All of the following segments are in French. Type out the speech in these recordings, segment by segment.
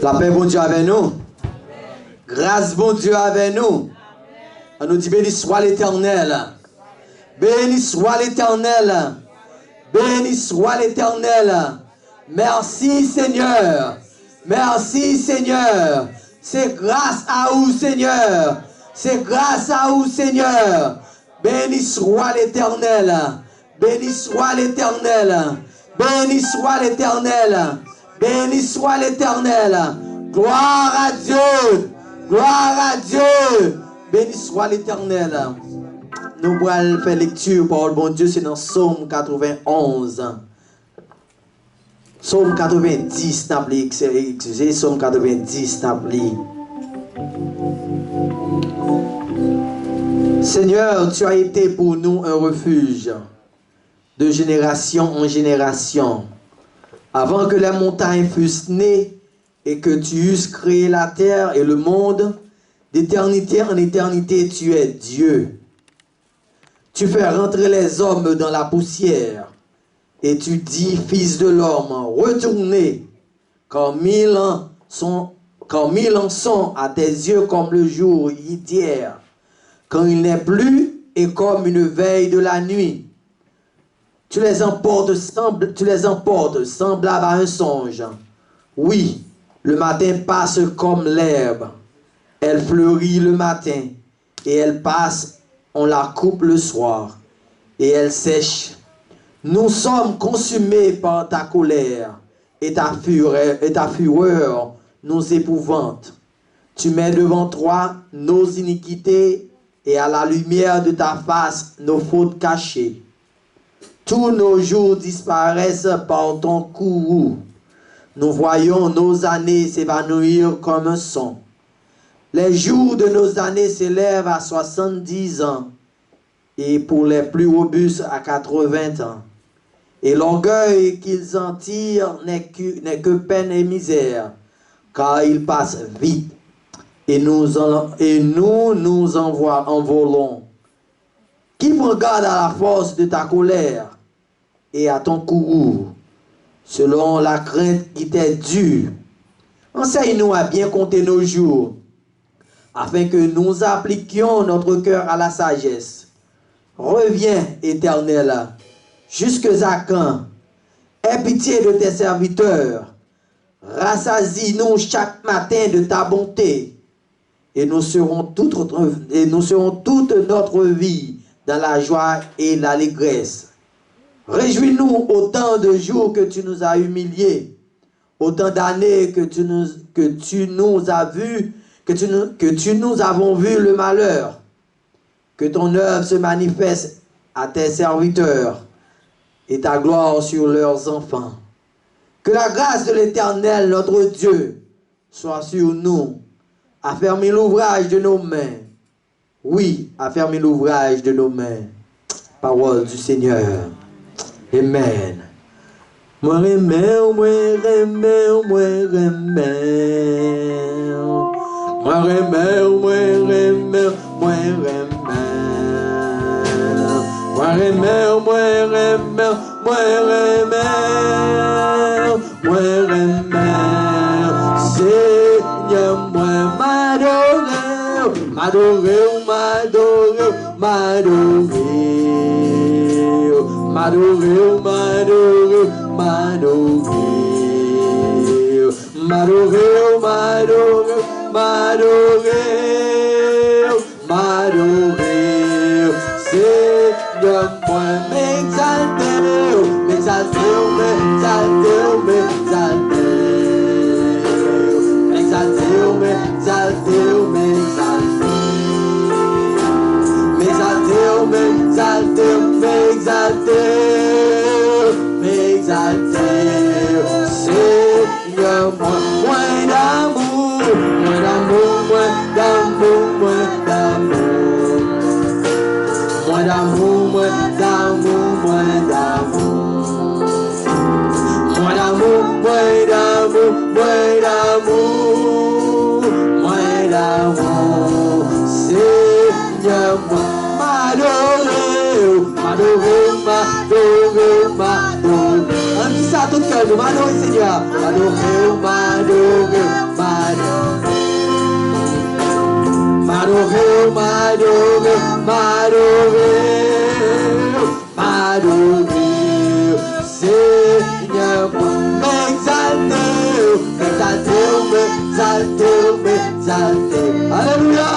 La paix, bon Dieu, avec nous. Grâce, bon Dieu, avec nous. On nous dit, béni soit l'Éternel. Béni soit l'Éternel. Béni soit l'Éternel. Merci, Seigneur. Merci, Seigneur. C'est grâce à vous, Seigneur. C'est grâce à vous, Seigneur. Béni soit l'Éternel. Béni soit l'Éternel. Béni soit l'Éternel. Béni soit l'Éternel. Gloire à Dieu. Gloire à Dieu. Béni soit l'Éternel. Nous allons faire lecture par le bon Dieu. C'est dans Psaume 91. Psaume 90, excusez, Psaume 90, Seigneur, tu as été pour nous un refuge de génération en génération. Avant que les montagnes fussent nées et que tu eusses créé la terre et le monde, d'éternité en éternité, tu es Dieu. Tu fais rentrer les hommes dans la poussière et tu dis, fils de l'homme, retournez, quand 1000 ans sont à tes yeux comme le jour d'hier, quand il n'est plus et comme une veille de la nuit. Tu les emportes semblables à un songe. Oui, le matin passe comme l'herbe. Elle fleurit le matin et elle passe, on la coupe le soir et elle sèche. Nous sommes consumés par ta colère et ta fureur nous épouvante. Tu mets devant toi nos iniquités et à la lumière de ta face nos fautes cachées. Tous nos jours disparaissent par ton courroux. Nous voyons nos années s'évanouir comme un son. Les jours de nos années s'élèvent à 70 ans et pour les plus robustes à 80 ans. Et l'orgueil qu'ils en tirent n'est que peine et misère, car ils passent vite et nous envolons. Qui prend garde à la force de ta colère et à ton courroux, selon la crainte qui t'est due? Enseigne-nous à bien compter nos jours, afin que nous appliquions notre cœur à la sagesse. Reviens, Éternel, jusque à quand? Aie pitié de tes serviteurs. Rassasie-nous chaque matin de ta bonté. Et nous serons toute notre vie dans la joie et l'allégresse. Réjouis-nous autant de jours que tu nous as humiliés, autant d'années que tu nous avons vu le malheur. Que ton œuvre se manifeste à tes serviteurs et ta gloire sur leurs enfants. Que la grâce de l'Éternel, notre Dieu, soit sur nous. Affermis l'ouvrage de nos mains. Oui, affermis l'ouvrage de nos mains. Parole du Seigneur. Amen. Moi remets. Seigneur, moi On dit ça à tout cœur, nous m'adorons, Seigneur. M'adorons, m'adorons, m'adorer, Seigneur, m'exalter, alléluia,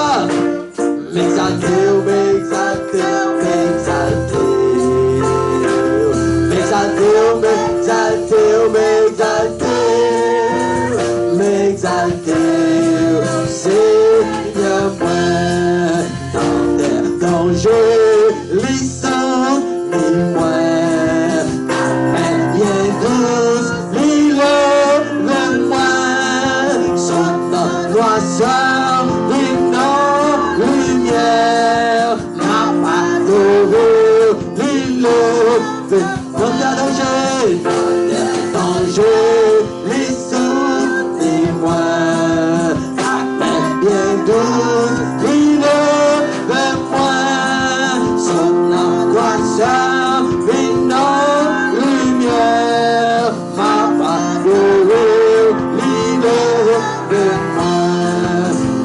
m'exalter, Seigneur, moi, dans je lissant, dis-moi, bien douce, l'île-moi, son noiseur, lumière, ma adoré, l'île, danger, les sous, dis-moi, bien douce, l'île-moi, son noiseur, lumière, ma adoré, l'île-moi,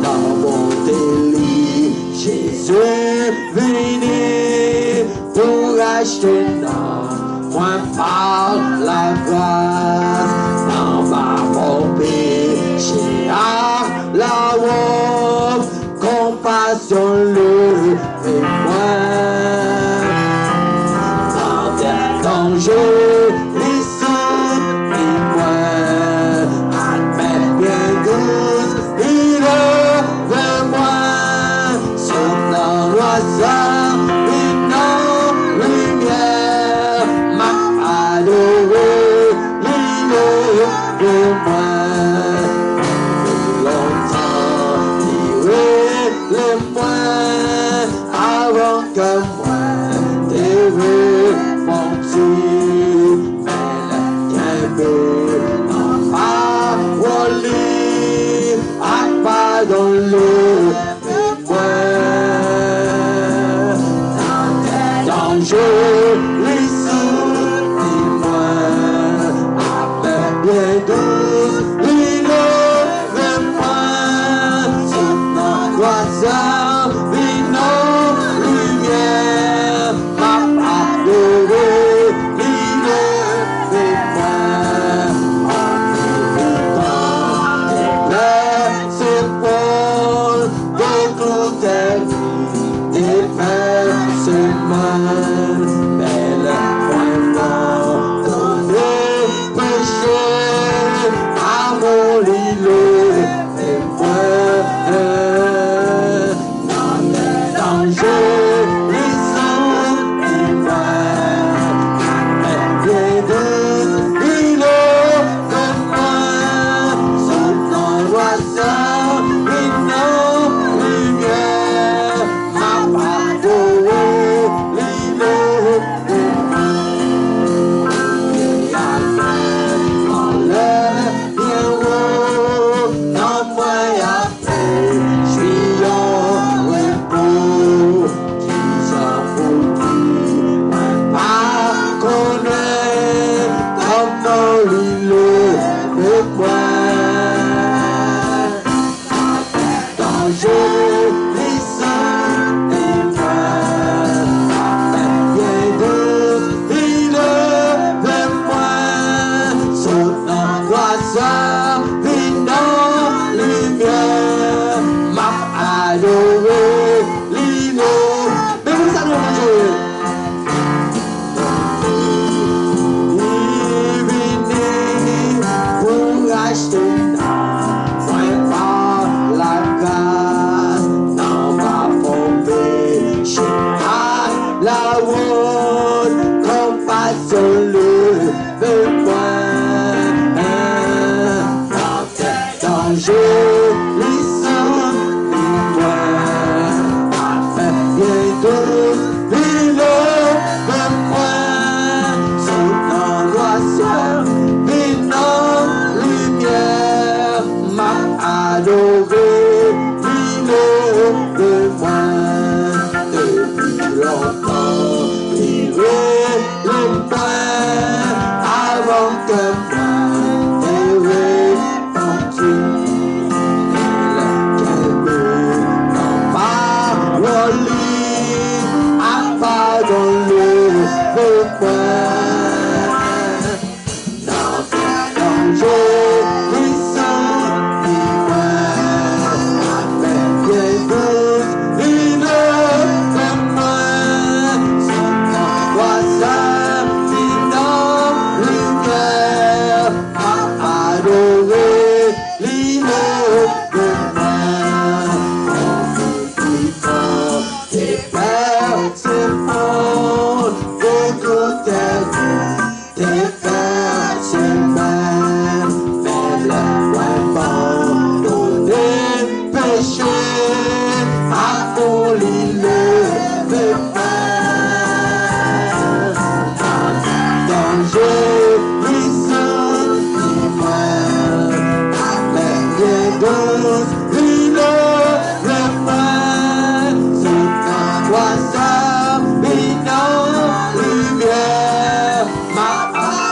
dans mon délit, Jésus venait pour acheter moi par la grâce, dans mon péché, la honte, compassion, le moi, dans tes dangers, les sous, et moi, admets bien douce, moi, son angoisseur, avant que moi t'aimer mon Dieu, mais le bien en parole, à pardon le moi, dans je les dis-moi, avec bien douce, moi, son angoisse.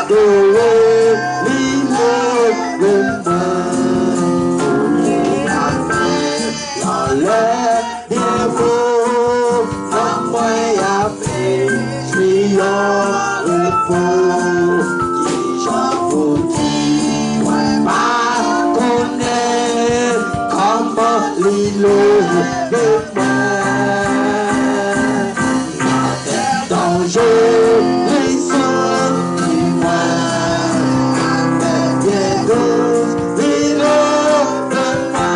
adorer, l'immobilier, dans l'air bien beau, dans moi à paix, je suis en repos, qui j'en vous dis, moi pas connaître comment l'îlot de moi. Danger, les sons qui moi, bien douce, l'îlot de moi.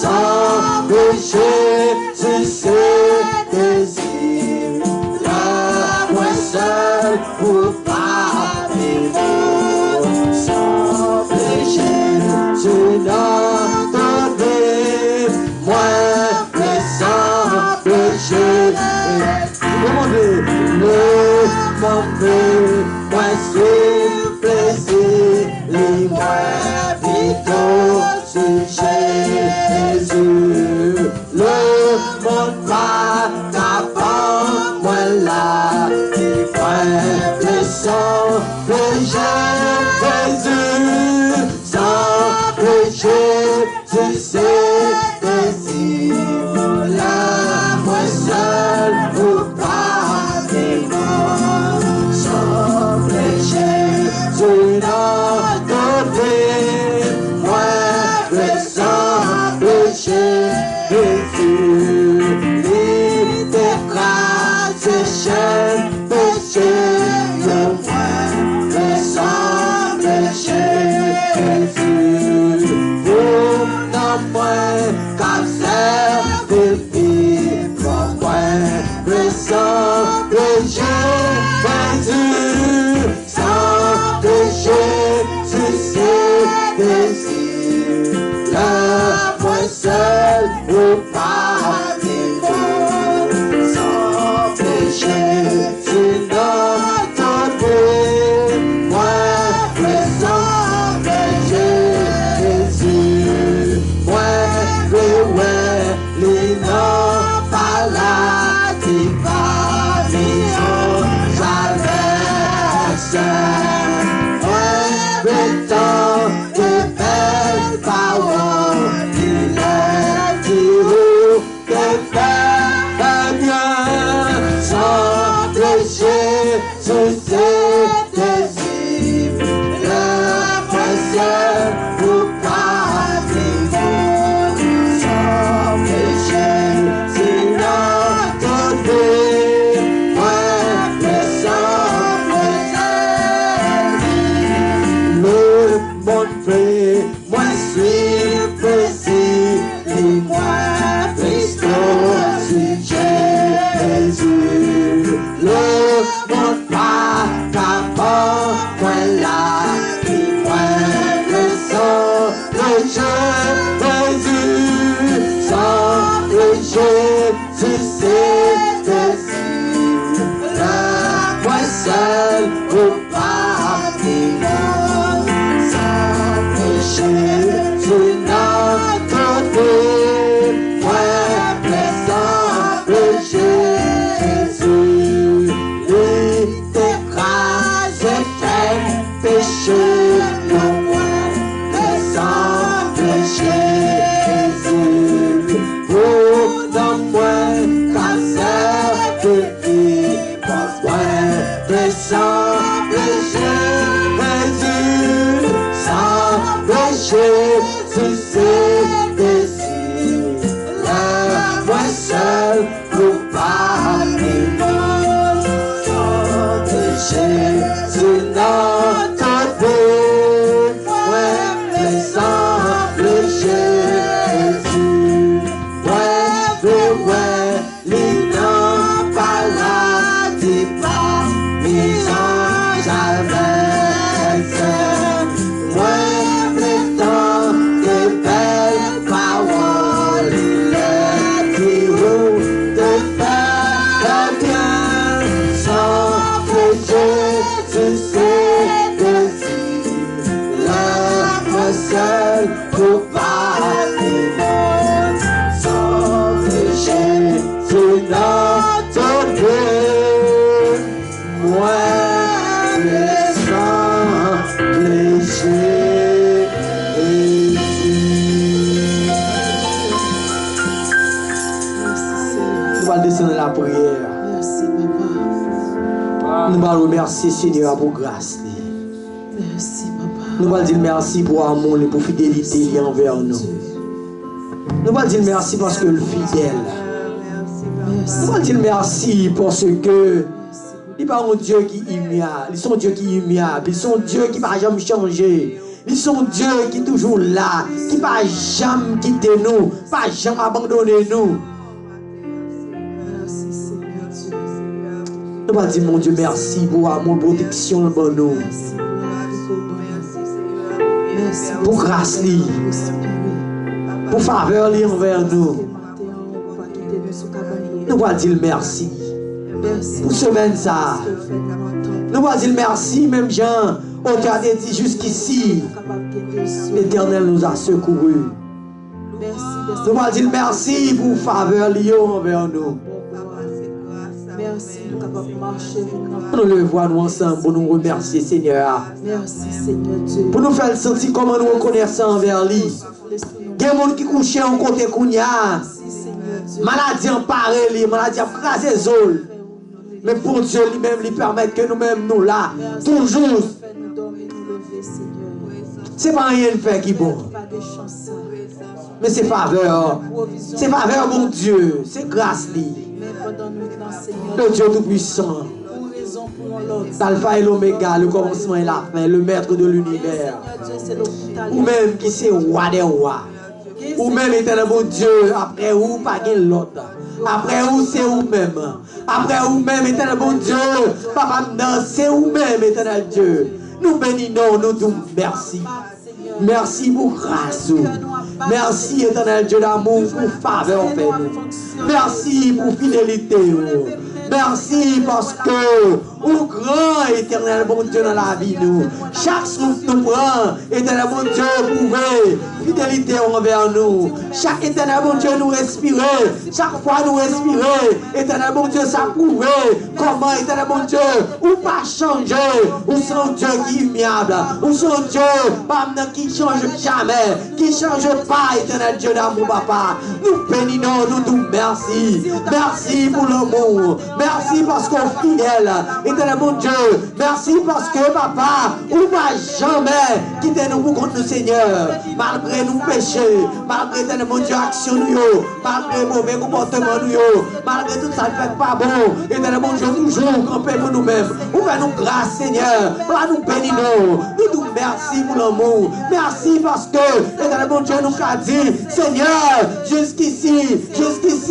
Sans péché, tu sais désir, là moi seul pour pas vivre. Sans péché, tu n'as donné, moi mais sans péché. Demandez le mauvais, moi c'est plaisir, les moi plutôt Jésus, le monde pas qu'avant moi là, il prend le sang de Jésus, sans péché, tu sais désir, là moi seul pour pas vivre, sans péché, tu n'as donné, moi le sang péché, Jésus, il t'écrase, chaîne péché, le moi, le sang péché, Jésus, pour dans moi, comme ça, depuis, pour moi, le sang péché, Jésus, sans péché, tu sais, désir, là, moi seul, pour pas vivre, sans péché, tu n'as donné, moi, le sang péché, Jésus, moi, le ouais, les noms, pas là, qui va vivre, jamais seul, ouais, le temps, de belles paroles, il est toujours de faire bien, sans péché, tu sais désir, le moi seul pour pas vivre, sans péché, sinon donné, moi le sang péché, le monde fait, moi suis précis, et moi Christos, Jésus, le monde pas qu'avant, moi là, et moi le sang de Jésus, sans péché, tu sais désir, là, moi seul, pour pas vivre, sans péché, tu n'as donné, moi le sang péché, Jésus, il t'écrase, chaîne péché, le moi, le sang péché, Jésus, pour dans moi, comme ça, notre Dieu, moi, le sang léger. Nous allons descendre dans la prière. Merci, Papa. Nous allons remercier Seigneur pour grâce. Merci, Papa. Nous allons dire merci pour amour et pour fidélité envers nous. Nous allons dire merci parce que le fidèle. Nous allons dire merci parce que il n'est pas un Dieu qui est immuable. Ils sont Dieu qui est immuable. Ils sont Dieu qui ne va jamais changer. Ils sont Dieu qui est toujours là, qui ne va jamais quitter nous, pas jamais abandonner nous. Merci, Seigneur Dieu. Nous allons dire mon Dieu merci pour amour, protection pour nous. Merci pour grâce pour faveur envers nous. Nous allons dire merci. Pour semaine ça. Nous allons dire merci, même Jean, auteur a dit jusqu'ici, l'Éternel nous a secourus. Nous allons dire merci pour faveur envers nous. Merci, nous sommes capables de marcher. Nous le voyons ensemble pour nous remercier, Seigneur. Merci, Seigneur Dieu. Pour nous faire sentir comment nous reconnaissons envers lui. Il y a des gens qui couchent en côté Kounia. Maladie emparée, maladie emparée les ôles. Mais pour Dieu lui-même, lui permet que nous-mêmes nous là, toujours. C'est pas rien de faire qui est bon. Mais c'est faveur. C'est faveur, mon Dieu. C'est grâce lui. Le Dieu Tout-Puissant. L'alpha et l'oméga, le commencement et la fin, le maître de l'univers. Ou même qui c'est roi des rois. Ou même éternel mon Dieu, après où pas l'autre. Après où c'est vous-même. Après où même éternel mon Dieu. Papa, non, c'est vous-même éternel Dieu. Nous bénissons, nous disons merci. Merci pour grâce. Merci éternel Dieu d'amour pour faveur envers nous. Merci pour fidélité. Merci parce que au grand éternel bon Dieu dans la vie nous. Chaque souffle nous prend, éternel bon Dieu prouver fidélité envers nous. Chaque éternel bon Dieu nous respirer. Chaque fois nous respirer, éternel bon Dieu ça prouver comment éternel bon Dieu ou pas changer. Ou son Dieu qui est immuable. Ou son Dieu qui change jamais. Qui change pas éternel Dieu d'amour papa. Nous bénissons, nous disons merci. Merci pour l'amour. Merci parce qu'on est fidèle. Éternel mon Dieu. Merci parce que papa, on ne va jamais quitter nous pour contre nous Seigneur. Malgré nos péchés, malgré éternel mon Dieu, action nous, malgré mauvais comportement nous, malgré tout ça ne fait pas bon. Éternel mon Dieu, toujours camper pour nous-mêmes. Vous faites nous grâce Seigneur. Là nous bénissons. Nous disons merci pour l'amour. Merci parce que éternel mon Dieu nous a dit Seigneur, jusqu'ici,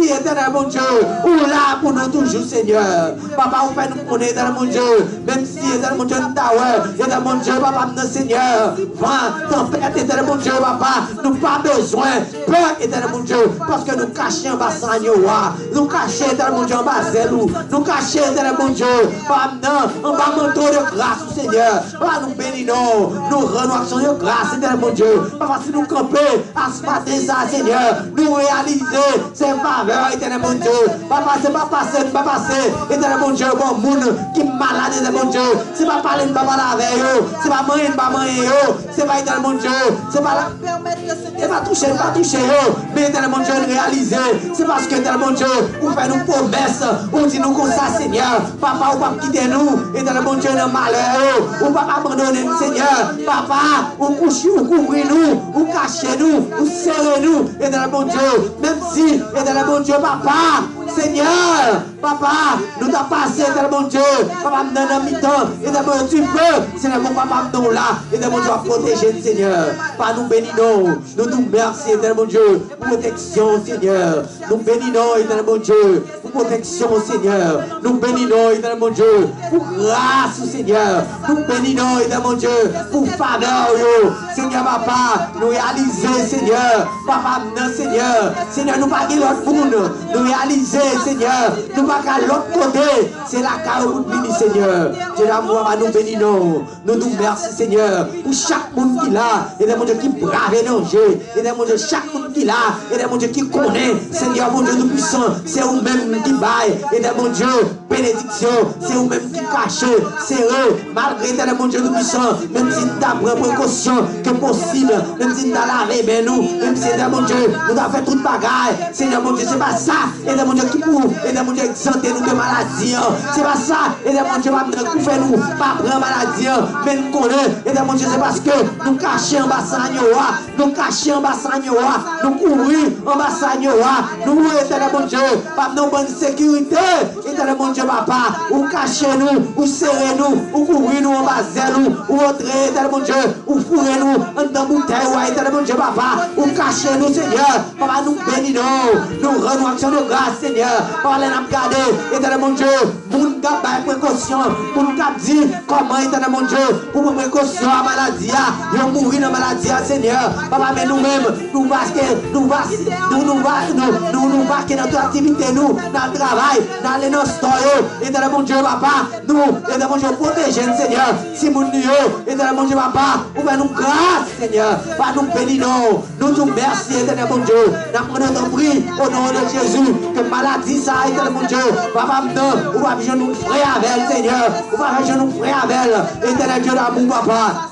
éternel mon Dieu, ou là pour nous toujours Seigneur. Papa, vous faites nous connaître, éternel mon Dieu, même si, éternel mon Dieu, nous t'avons, éternel mon Dieu, papa, notre Seigneur, vent, tempête, éternel mon Dieu, papa, nous pas besoin, peur, éternel mon Dieu, parce que nous cachons en bas sans nous cachons, éternel mon Dieu, en bas zélou, nous cachons, éternel mon Dieu, papa, en bas manteau de grâce, Seigneur, papa, nous bénissons, nous rendons action de grâce, éternel mon Dieu, papa, si nous campons, à ce matin, ça, Seigneur, nous réaliser ces faveurs, éternel mon Dieu, papa, c'est pas passer, éternel mon Dieu, bon monde qui est malade, éternel mon Dieu, c'est pas parler de papa la veille, c'est pas manger, c'est pas éternel mon Dieu, c'est pas toucher, mais éternel mon Dieu, réaliser, c'est parce que éternel mon Dieu, vous faites nos promesses, on dit nous comme ça, Seigneur, papa, ou pas quitter nous, éternel mon Dieu, dans le malheur, ou pas abandonner nous, Seigneur, papa, ou coucher, ou couvrir nous, ou cacher nous, ou serrer nous, éternel mon Dieu, même si, éternel mon Dieu, papa, Seigneur, papa, nous t'as passé, éternel mon Dieu, papa, nous donne un mi-temps, éternel mon Dieu, tu peux, Seigneur, mon papa, nous là, éternel mon Dieu, à protéger, Seigneur, pas nous bénissons, nous nous merci, éternel mon Dieu, pour protection, Seigneur, nous bénissons, éternel mon Dieu, pour protection, Seigneur, nous bénissons, éternel mon Dieu, pour grâce, Seigneur, nous bénissons, éternel mon Dieu, pour faveur, Seigneur, papa, nous réaliser, Seigneur, papa, non, Seigneur, nous pas l'autre monde, nous réaliser, Seigneur. Nous pas qu'à l'autre côté. C'est la carrière pour nous, Seigneur. Dieu d'amour, nous bénissons. Nous nous merci, Seigneur, pour chaque monde qui l'a. Et mon Dieu qui brave les dangers. Et mon Dieu, chaque monde qui l'a. Et mon Dieu qui connaît. Seigneur, mon Dieu, nous puissant. C'est vous-même qui baille. Et mon Dieu, bénédiction. C'est vous-même qui cache. C'est eux. Malgré mon Dieu, nous puissant. Même si nous avons précaution que possible. Même si nous avons lavé, ben nous. Même si mon Dieu, nous avons fait toute bagaille. Seigneur, mon Dieu, c'est pas ça. Et mon Dieu qui pour. Et mon Dieu, exempter nous de maladie. C'est pas ça. Et mon Dieu, va nous faire nous. Pas prendre maladie. Mais nous connaissons. Et mon Dieu, c'est parce que nous cachons en bas Sagnoa. Nous cachons en bas Sagnoa. Nous courons en bas Sagnoa. Nous éternel mon Dieu. Pas nos bonne sécurité. Éternel mon Dieu, papa. Ou cachez nous. Ou serrez nous. Ou courir nous en bas nous. Ou entrer, éternel mon Dieu. Ou fourrer nous en dans bouteille. Ou éternel mon Dieu, papa. Ou cachez nous, Seigneur. Papa, nous bénissons. Nous rendons action de grâce, Seigneur. Papa, nous avons gardé. Éternel mon Dieu. Pour nous garder précaution. Pour nous dire comment, éternel mon Dieu. Pour nous précaution à maladie. Nous mourir dans la maladie, Seigneur. Papa, mais nous-mêmes, nous vasquons dans notre activité, nous, dans le travail, dans nos stores. Éternel mon Dieu, papa. Nous, éternel mon Dieu, protégez, Seigneur. Si nous éternel mon Dieu, papa, ouvrez nous grâce, Seigneur. Papa, nous bénissons. Nous nous merci, éternel mon Dieu. Nous prenons ton prix au nom de Jésus. Que maladie, ça, éternel mon Dieu. Papa, nous, va faire nous frères avec, Seigneur. On va faire nous frères avec. Éternel Dieu d'amour, papa.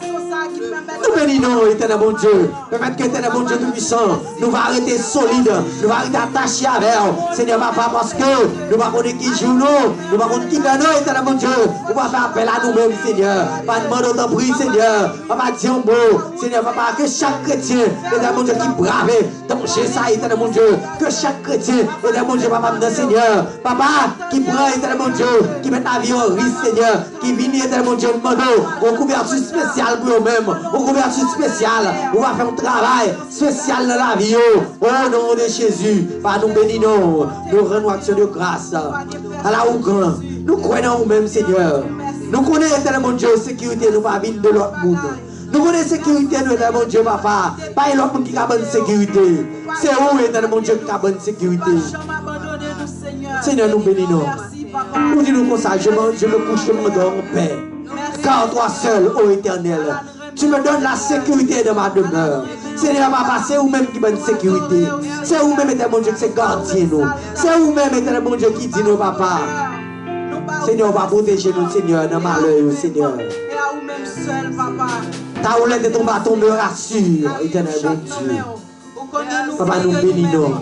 Nous bénissons, éternel bon Dieu. Permettre que éternel bon Dieu tout-puissant, nous va arrêter solide, nous va arrêter attachés avec. Seigneur, papa, parce que nous va connaître qui joue nous va connaître qui gagne nous, éternel bon Dieu. On va faire appel à nous-mêmes, Seigneur. Pas demander ton prix, Seigneur. Papa, disons beau, Seigneur, papa, que chaque chrétien, éternel bon Dieu, qui brave, danger ça, éternel bon Dieu. Que chaque chrétien, éternel bon Dieu, papa, Seigneur. Papa, qui prend, éternel bon Dieu, qui met la vie en risque, Seigneur. Qui vient, éternel bon Dieu, demander une couverture spéciale pour eux-mêmes. Une couverture spéciale. On va faire un travail spécial dans la vie. Au nom de Jésus. Par nous bénissons. Nous rendons action de grâce. À la grand. Nous croyons en nous-mêmes, Seigneur. Nous connaissons, éternel mon Dieu, sécurité. Nous pas vivre de l'autre monde. Nous connaissons sécurité, nous, éternel mon Dieu, papa. Pas l'autre monde qui a bonne sécurité. C'est où, éternel mon Dieu, qui a bonne sécurité. Seigneur, nous bénissons. Nous disons comme ça, je me couche, je me dors en paix. Car toi seul, ô éternel, tu me donnes la sécurité de ma demeure. Seigneur, papa, c'est vous-même qui donne sécurité. C'est vous-même, éternel mon Dieu, qui c'est gardien nous. C'est vous-même, éternel mon Dieu, qui dit nous, papa. Seigneur, on va protéger nous, Seigneur, dans le malheur, Seigneur. Et à vous-même seul, papa. Ta roulette de ton bâton me rassure, éternel mon Dieu. Papa, nous bénissons.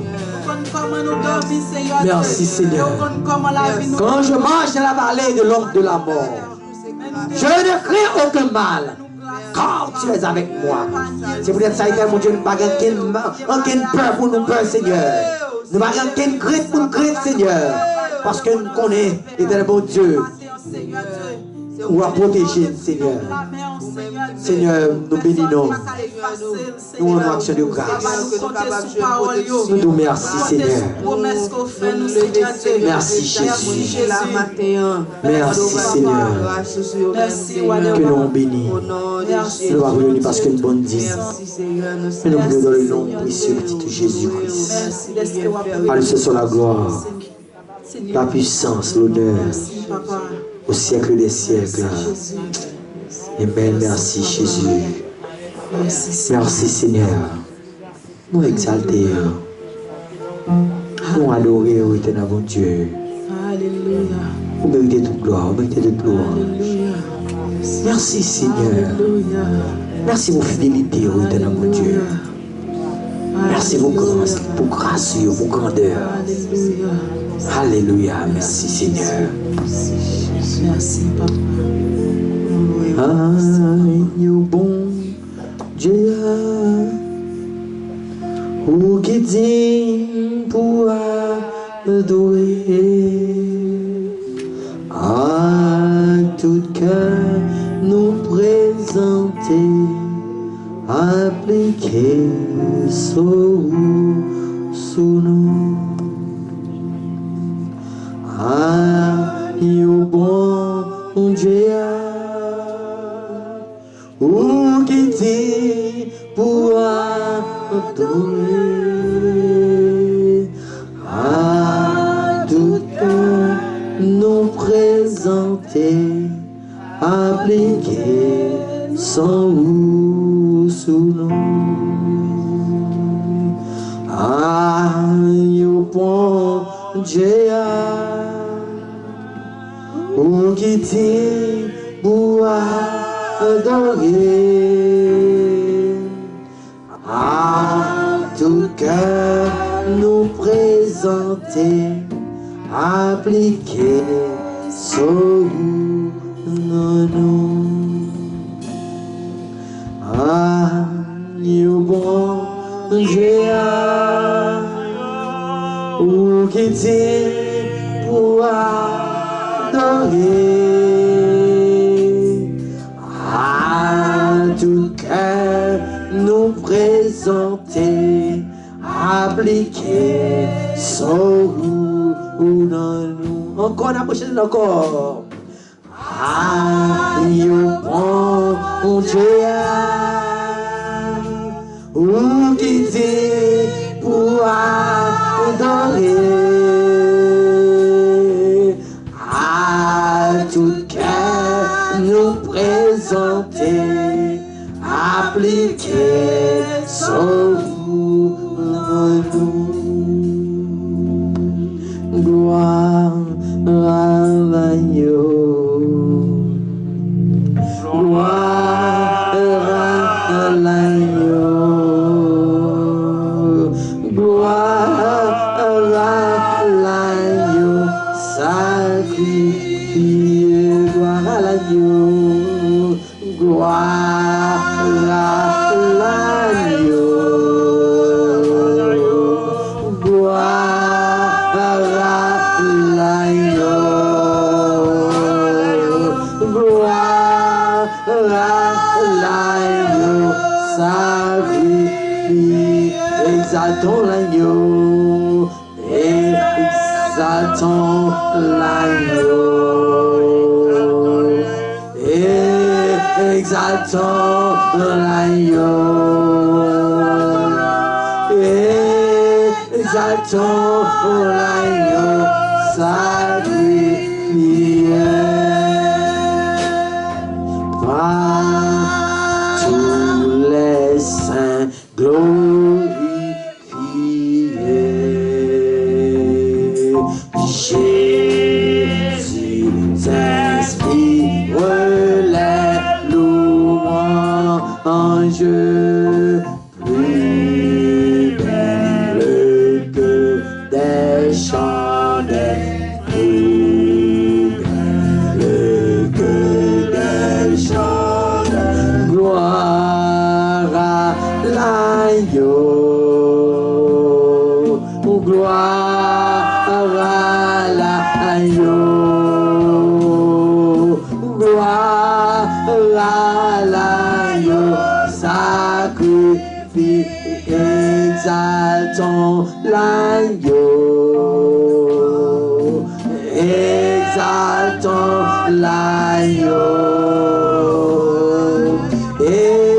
Merci, Seigneur. Quand je marche dans la vallée de l'ombre de la mort, je ne crains aucun mal, car tu es avec moi. C'est peut-être ça, éternel mon Dieu, nous n'avons aucune peur pour nous peur, Seigneur. Nous n'avons aucune crainte pour nous craindre, Seigneur. Parce que nous connaissons, éternel mon Dieu, nous va protéger, Seigneur. Seigneur, nous bénissons. Nous rendons action de grâce. Nous nous merci, Seigneur. Merci, Jésus. Merci, Seigneur. Que nous bénissons. Nous avons béni parce que nous bonnes Dieu. Et nous voulons dans le nom précieux petit Jésus-Christ. À lui, ce soit la gloire, la puissance, l'honneur. Au siècle des siècles. Amen. Merci Jésus. Merci Seigneur. Nous exalter. Nous adorer, éternel bon Dieu. Alléluia. Vous méritez toute gloire. Vous méritez toute gloire. Merci Seigneur. Merci pour fidélité, éternel bon Dieu. Merci pour grâce, pour grandeur. Alléluia. Merci Seigneur. Merci, papa. Aïe, bon Dieu, où qui dit pour adorer, à tout cœur nous présenter, appliquer sous nous. Aïe, bon Dieu, où qui dit pour adorer, à nous présenter, appliquer sans ou sous nous. Aïe, bon Dieu, ou quitter pour adorer. À tout cœur nous présenter, appliquer sous nous. Aïe, bon Dieu, ou quitter pour adorer. À tout cœur nous présenter, appliquer son goût dans nous. Encore la prochaine, encore. Aïe, bon Dieu, ou quitter pour adorer. À tout cœur nous présenter, appliquer son goût dans nous. Gloire à l'agneau, gloire à l'agneau, gloire à l'agneau sacrifié, gloire à l'agneau, gloire à l'agneau, gloire à l'agneau, gloire à l'agneau sacrifié. Exaltons l'agneau, exaltons l'agneau, exaltons l'agneau, exaltons l'agneau sacrifié. Par tous les saints glorifiés, Jésus t'inspire les louanges plus belles que des chandelles, plus belles que des chandelles. Gloire à l'agneau, gloire à l'agneau, gloire à l'agneau sacrifié. Exaltons l'agneau, exaltons l'agneau,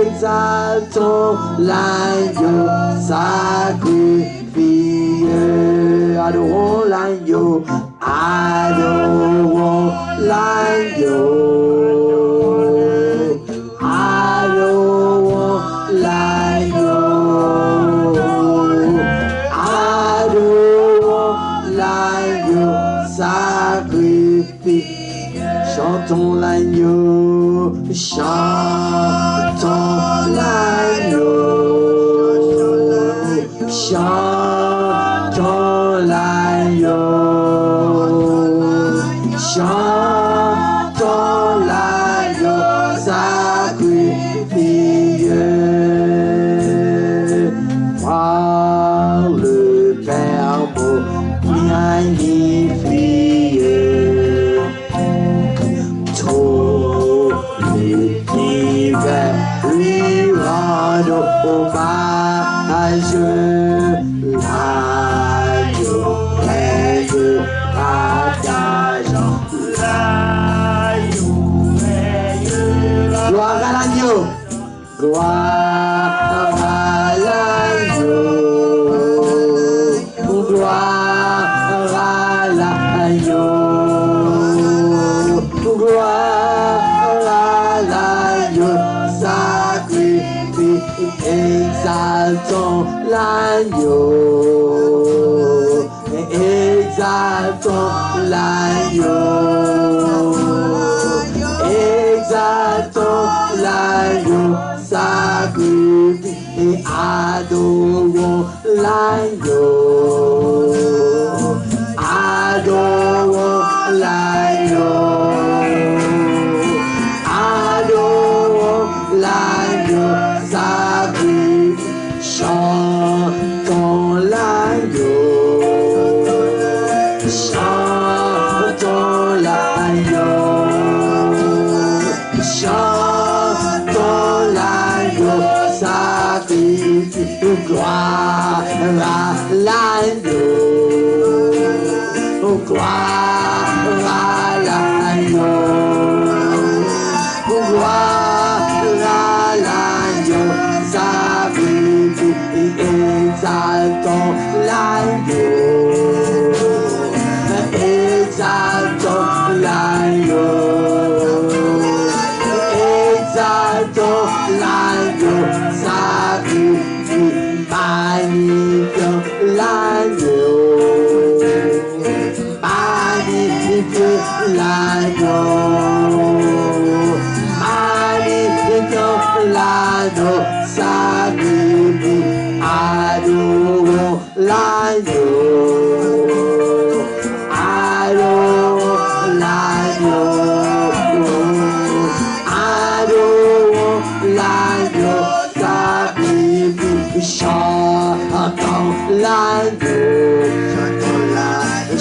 exaltons l'agneau sacrifié. Adorons l'agneau, adorons l'agneau, adorons l'agneau, adorons l'agneau sacrifié. Chantons l'agneau, chantons l'agneau, chantons l'agneau, chantons l'agneau sacrifié. Par le Père magnifié, tout l'univers lui rend hommage. L'agneau est de exaltons l'agneau, exaltons l'agneau, sacrifice et adorons l'agneau, adorons l'agneau, adorons l'agneau, sacrifice, chantons l'agneau, chantons l'agneau, chantons l'agneau, sacrifice, gloire à l'agneau, gloire à l'agneau, gloire à l'agneau, sacrifice, exaltons l'agneau, exaltons l'agneau, exaltons l'agneau, sacrifice, magnifions l'agneau, magnifions l'agneau, magnifions l'agneau, sacrifice, adorons l'agneau, adorons l'agneau, adorons l'agneau, sacrifice, chantons l'agneau, chantons l'agneau,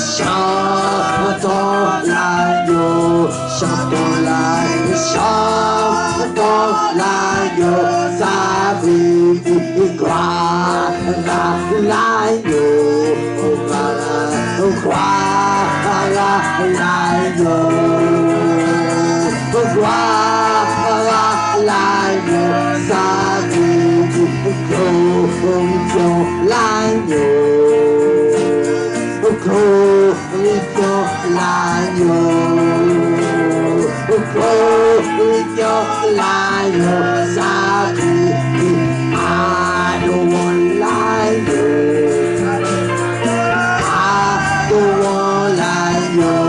chantons l'agneau, chantons l'agneau, sacrifice, gloire à l'agneau, gloire à l'agneau, gloire à l'agneau, sacrifice, glorifions l'agneau, glorifions l'agneau, glorifions l'agneau, sacrifice, adorons l'agneau, adorons l'agneau,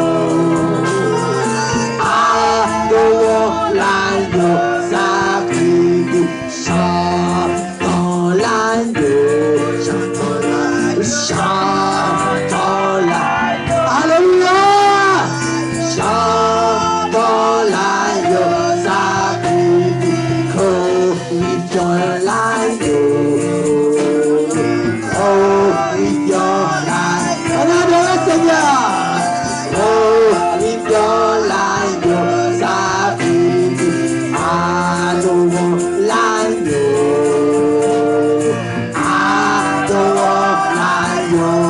adorons l'agneau, sacrifice, chantons l'agneau, chantons l'agneau, chantons l'agneau, alléluia, chantons l'agneau, sacrifice, glorifions l'agneau, glorifions l'agneau, on adore le Seigneur, glorifions l'agneau, sacrifice, adorons l'agneau, adorons l'agneau,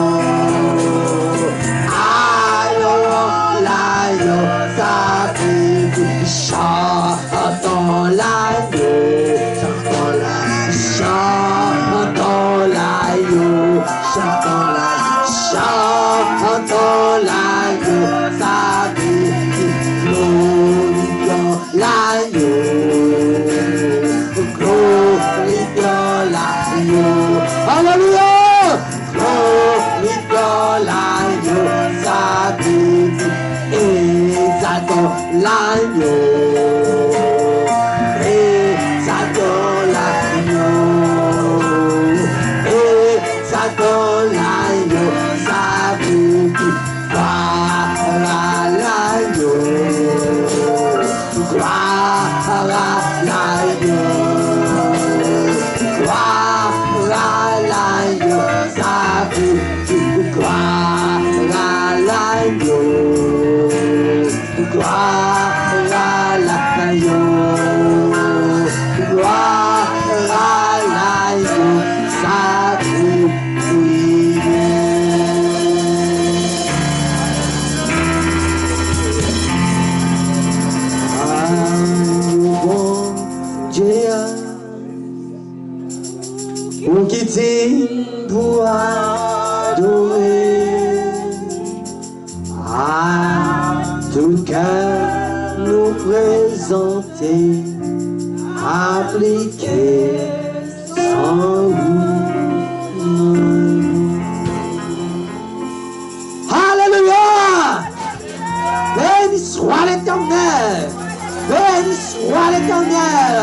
adorons l'agneau, sacrifice, chantons l'agneau, chantons l'agneau, chantons l'agneau, chantons l'agneau, sacrifice, glorifions l'agneau, glorifions l'agneau, alléluia, glorifions l'agneau, sacrifice, exaltons l'agneau, exaltons l'agneau, exaltons l'agneau, sacrifice, gloire à l'agneau, gloire à l'agneau, gloire à l'agneau, sacrifice, gloire à l'agneau, gloire à l'agneau, gloire à l'agneau, sacrifice. Nous quittons pour adorer, à tout cœur nous présenter, appliquer sans vous. Béni soit l'Éternel.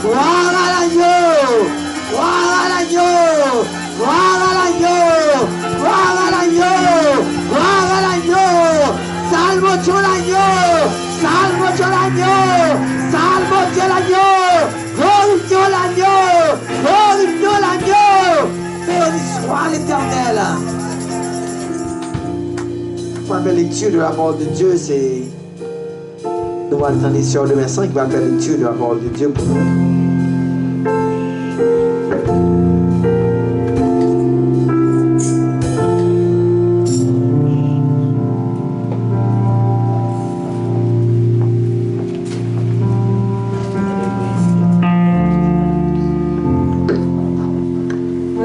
Gloire à l'agneau. Gloire à l'agneau. Gloire à l'agneau. Gloire à l'agneau. Gloire à l'agneau. Salve Dieu l'agneau. Salve Dieu l'agneau. Salve Dieu l'agneau. Glorifions l'agneau. Glorifions l'agneau. Béni soit l'Éternel. Première lecture de la parole de Dieu, c'est nous allons entendre sur le Vincent qui va faire lecture de la parole de Dieu pour nous.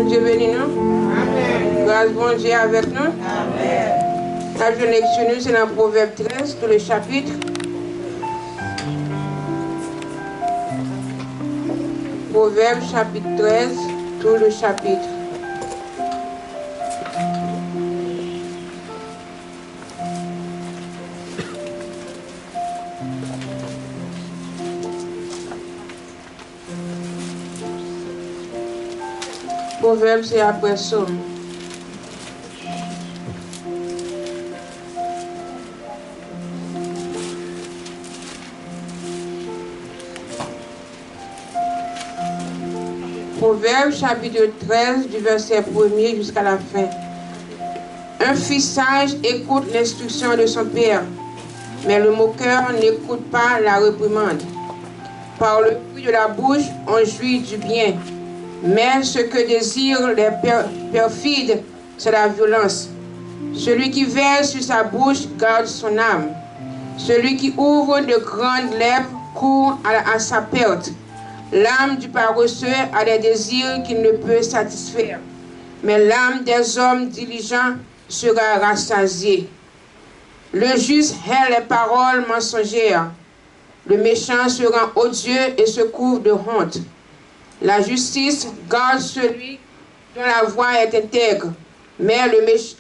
Dieu bénit nous. Amen. Grâce bon Dieu avec nous. Amen. La journée lecture, c'est dans Proverbe 13, tout le chapitre. Proverbe chapitre 13, tout le chapitre. Proverbe, c'est après Somme. Proverbe chapitre 13 du verset 1er jusqu'à la fin. Un fils sage écoute l'instruction de son père, mais le moqueur n'écoute pas la réprimande. Par le fruit de la bouche, on jouit du bien, mais ce que désirent les perfides, c'est la violence. Celui qui verse sur sa bouche garde son âme. Celui qui ouvre de grandes lèvres court à sa perte. L'âme du paresseux a des désirs qu'il ne peut satisfaire, mais l'âme des hommes diligents sera rassasiée. Le juste hait les paroles mensongères. Le méchant se rend odieux et se couvre de honte. La justice garde celui dont la voie est intègre, mais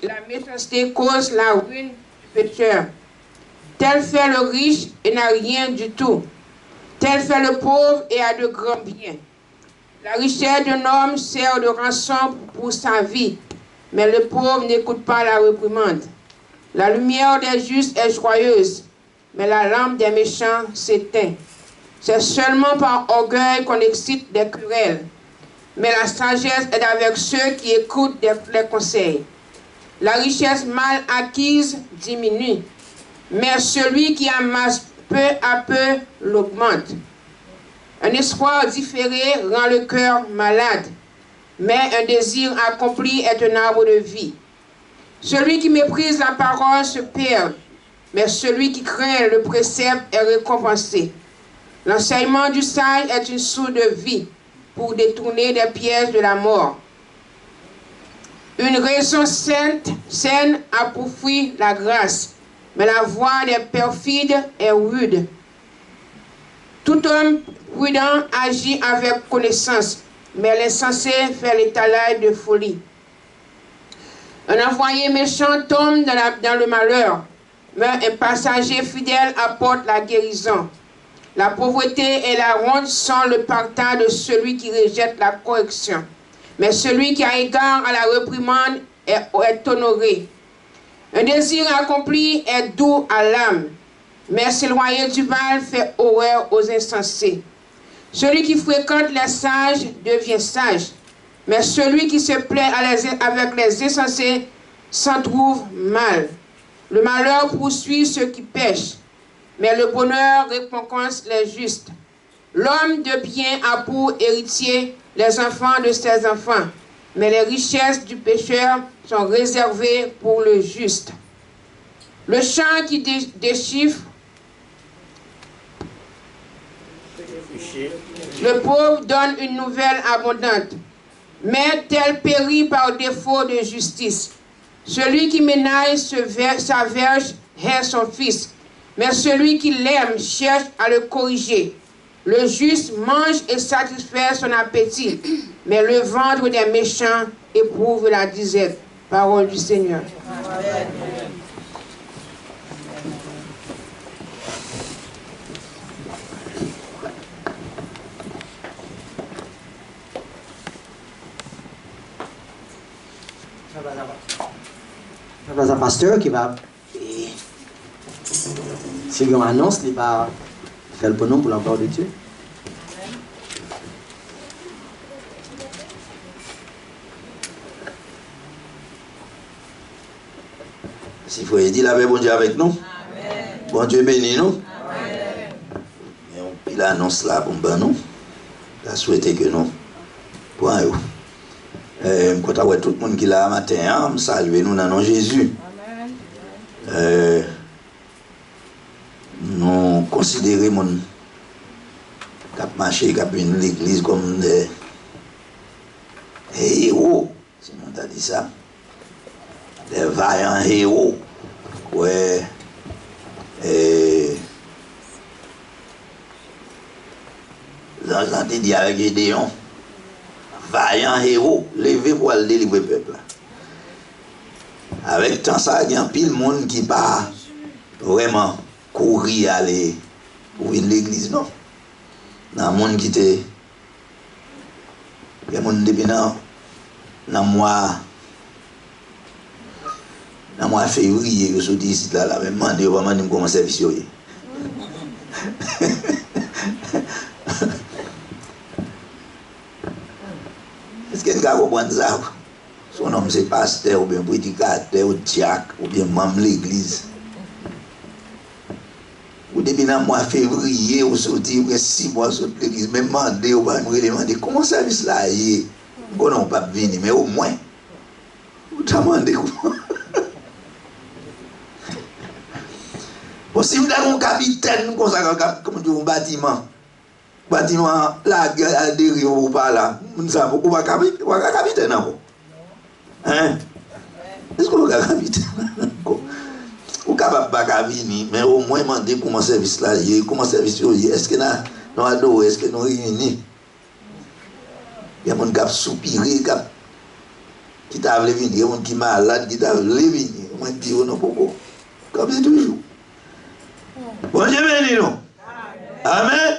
la méchanceté cause la ruine du pécheur. Tel fait le riche et n'a rien du tout. Tel fait le pauvre et a de grands biens. La richesse d'un homme sert de rançon pour sa vie, mais le pauvre n'écoute pas la réprimande. La lumière des justes est joyeuse, mais la lampe des méchants s'éteint. C'est seulement par orgueil qu'on excite des querelles, mais la sagesse est avec ceux qui écoutent les conseils. La richesse mal acquise diminue, mais celui qui amasse peu à peu l'augmente. Un espoir différé rend le cœur malade, mais un désir accompli est un arbre de vie. Celui qui méprise la parole se perd, mais celui qui craint le précepte est récompensé. L'enseignement du sage est une source de vie pour détourner des pièges de la mort. Une raison saine a pour fruit la grâce, mais la voie des perfides est rude. Tout homme prudent agit avec connaissance, mais l'insensé fait l'étalage de folie. Un envoyé méchant tombe dans le malheur, mais un passager fidèle apporte la guérison. La pauvreté et la honte sont le partage de celui qui rejette la correction, mais celui qui a égard à la réprimande est honoré. Un désir accompli est doux à l'âme, mais s'éloigner du mal fait horreur aux insensés. Celui qui fréquente les sages devient sage, mais celui qui se plaît avec les insensés s'en trouve mal. Le malheur poursuit ceux qui pêchent, mais le bonheur récompense les justes. L'homme de bien a pour héritier les enfants de ses enfants, mais les richesses du pécheur sont réservées pour le juste. Le champ qui déchiffre, le pauvre donne une nouvelle abondante, mais tel périt par défaut de justice. Celui qui ménage sa verge hait son fils, mais celui qui l'aime cherche à le corriger. Le juste mange et satisfait son appétit, mais le ventre des méchants éprouve la disette. Parole du Seigneur. Amen. pas un pasteur qui va. Si on annonce, il va faire le bonhomme pour la gloire de Dieu. Si vous dit la paix, bon Dieu avec nous. Amen. Bon Dieu béni nous. Amen. Il annonce là pour nous. Il a souhaité que nous. Point. Je compte tout le monde qui est là matin, je salue nous dans le nom de Jésus. Nous considérons mon cap marché, cap une l'église comme des héros, si on a dit ça. Des vaillants héros. Ouais. J'entends dire avec Gédéon. Vaillant héros, levé pour aller délivrer le peuple. Avec tant ça, il y a un pile monde qui pas vraiment courir aller pour l'église, non. Dans le monde qui était. Il y a un monde depuis dans mois février, je suis ici là, même demandé vraiment comment service. Est-ce que vous comprenez ça? Son nom c'est pasteur, ou bien prédicateur, ou diacre, ou bien membre de l'église. Ou depuis le mois février, ou sorti, ou bien 6 mois sur l'église, même demandé, ou bien demander comment le service là est. On n'a pas venir, mais au moins, vous demandez comment. Bon, si vous avez un capitaine, comme un bâtiment, la guerre a dérivé ou pas là, vous savez, vous n'avez pas capitaine encore. Hein? Est-ce que vous avez capitaine? Vous n'avez pas venir, mais au moins demander comment le service là est, comment le service est, est-ce que nous adorons, est-ce que nous réunis? Il y a des gens qui ont soupiré, qui t'a voulu venir, il y a des gens qui sont malades, qui t'a voulu venir. Moi, je dis, non, pourquoi? Comme c'est toujours. Bon Dieu béni nous. Amen.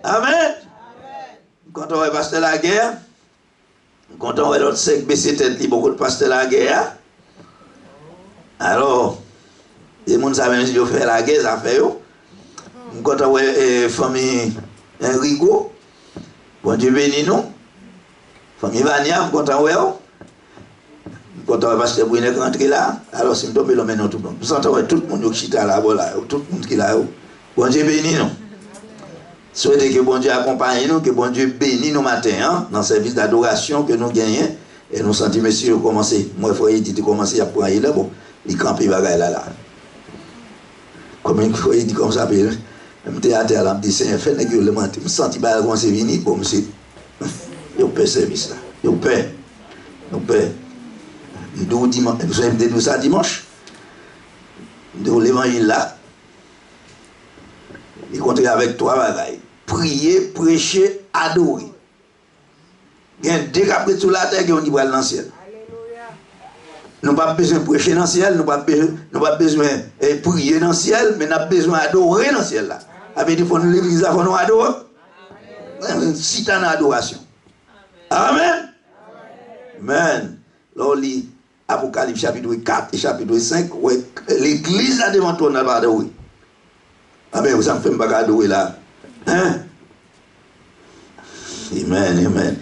Amen. Quand on va passer la guerre, quand on va l'autre sec baisser tête, beaucoup de passer la guerre. Alors, les gens savent même si ils font la guerre, ça fait eux. Quand on va famille Enrico, bon Dieu béni nous. Famille Vania, quand on va quand on va passer pour une rentrer là, alors si nous tombons là, maintenant tout le monde. Nous sentons tout le monde qui est là, tout le monde qui est là. Bon Dieu béni nous. Souhaitez que bon Dieu accompagne nous, que bon Dieu bénisse nous matin, hein, dans le service d'adoration que nous gagnons. Et nous sentons, monsieur, commencer. Moi, il dit, commencer à prendre là, bon, il campe, il va là. Comme il faut dire comme ça, même théâtre, là, me dit, c'est un fait, je me sens qu'il va commencer à venir, bon, monsieur, il paie service là, il paie. Nous ça dimanche, nous l'évangile là, il compte avec toi, bagaille. Prier, prêcher, adorer. Il y a deux capres sur la terre qui ont dit dans le ciel. Nous n'avons pas besoin de prêcher dans le ciel, nous n'avons pas besoin de prier dans le ciel, mais nous avons besoin d'adorer dans le ciel. Avec des fois, l'église, il faut nous adorer. Si tu as une adoration. Amen. Amen. Là, Apocalypse chapitre 4 et chapitre 5, l'église a devant toi, n'a pas adorer. Amen, vous ne faites pas adorer là. Hein? Amen.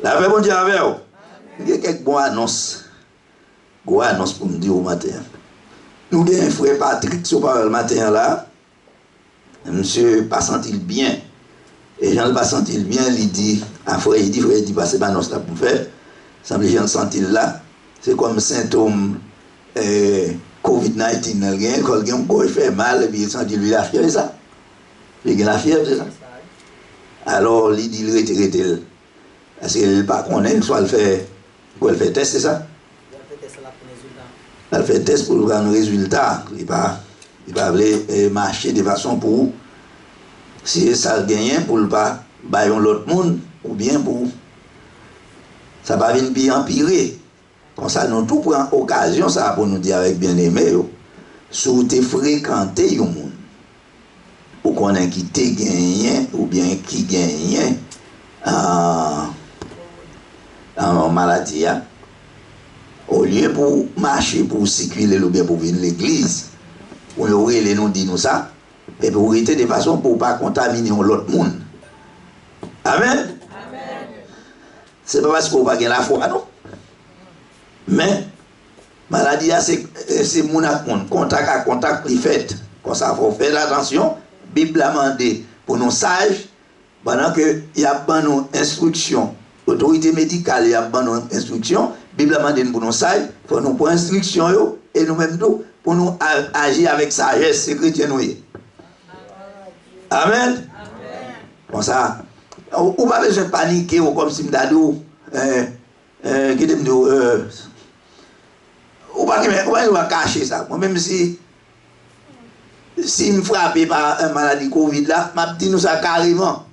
La paix, bon Dieu, avec vous. Il y a quelques bonnes annonces. Bonnes annonces pour me dire au matin. Nous avons un frère Patrick sur le matin là. Monsieur pas senti bien. Et Jean ne pas senti bien, il dit, à frère, il dit, passez pas annonce là pour faire. Semble Jean senti là. C'est comme symptôme COVID-19, il fait mal, et puis il sent lui la fièvre, c'est ça? Il a la fièvre, c'est ça? Alors, il dit, il retire. Parce qu'il ne pas connaît, soit il fait test, c'est ça? Il fait test pour le résultat. Il ne va pas marcher de façon pour, si ça le gagne, pour ne pas bailler l'autre monde, ou bien pour, ça va venir empirer. Comme ça, nous tout prenons occasion, ça pour nous dire avec bien-aimé, si vous avez fréquenté un monde, ou qu'on a qui te gagné, ou bien qui gagne en maladie, Au lieu pour marcher, pour circuler, ou bien pour venir à l'église, on aurait les nous dit nous ça, et pour arrêter de façon pour ne pas contaminer l'autre monde. Amen. C'est pas parce qu'on n'a pas la foi, non. Mais, maladie, c'est mon contact à contact plus fait. Comme ça, il faut faire attention. Bible a demandé pour nos sages, pendant qu'il y a une instruction, l'autorité médicale, il y a une instruction, Bible a demandé pour nos sages, pour nous prendre instruction, et nous-mêmes, pour nous agir avec sagesse, c'est chrétien. Amen. Comme ça, on n'a pas besoin de paniquer, comme si on on va cacher ça. Moi-même, si je me frappe par une maladie Covid, là, je dis nous ça carrément.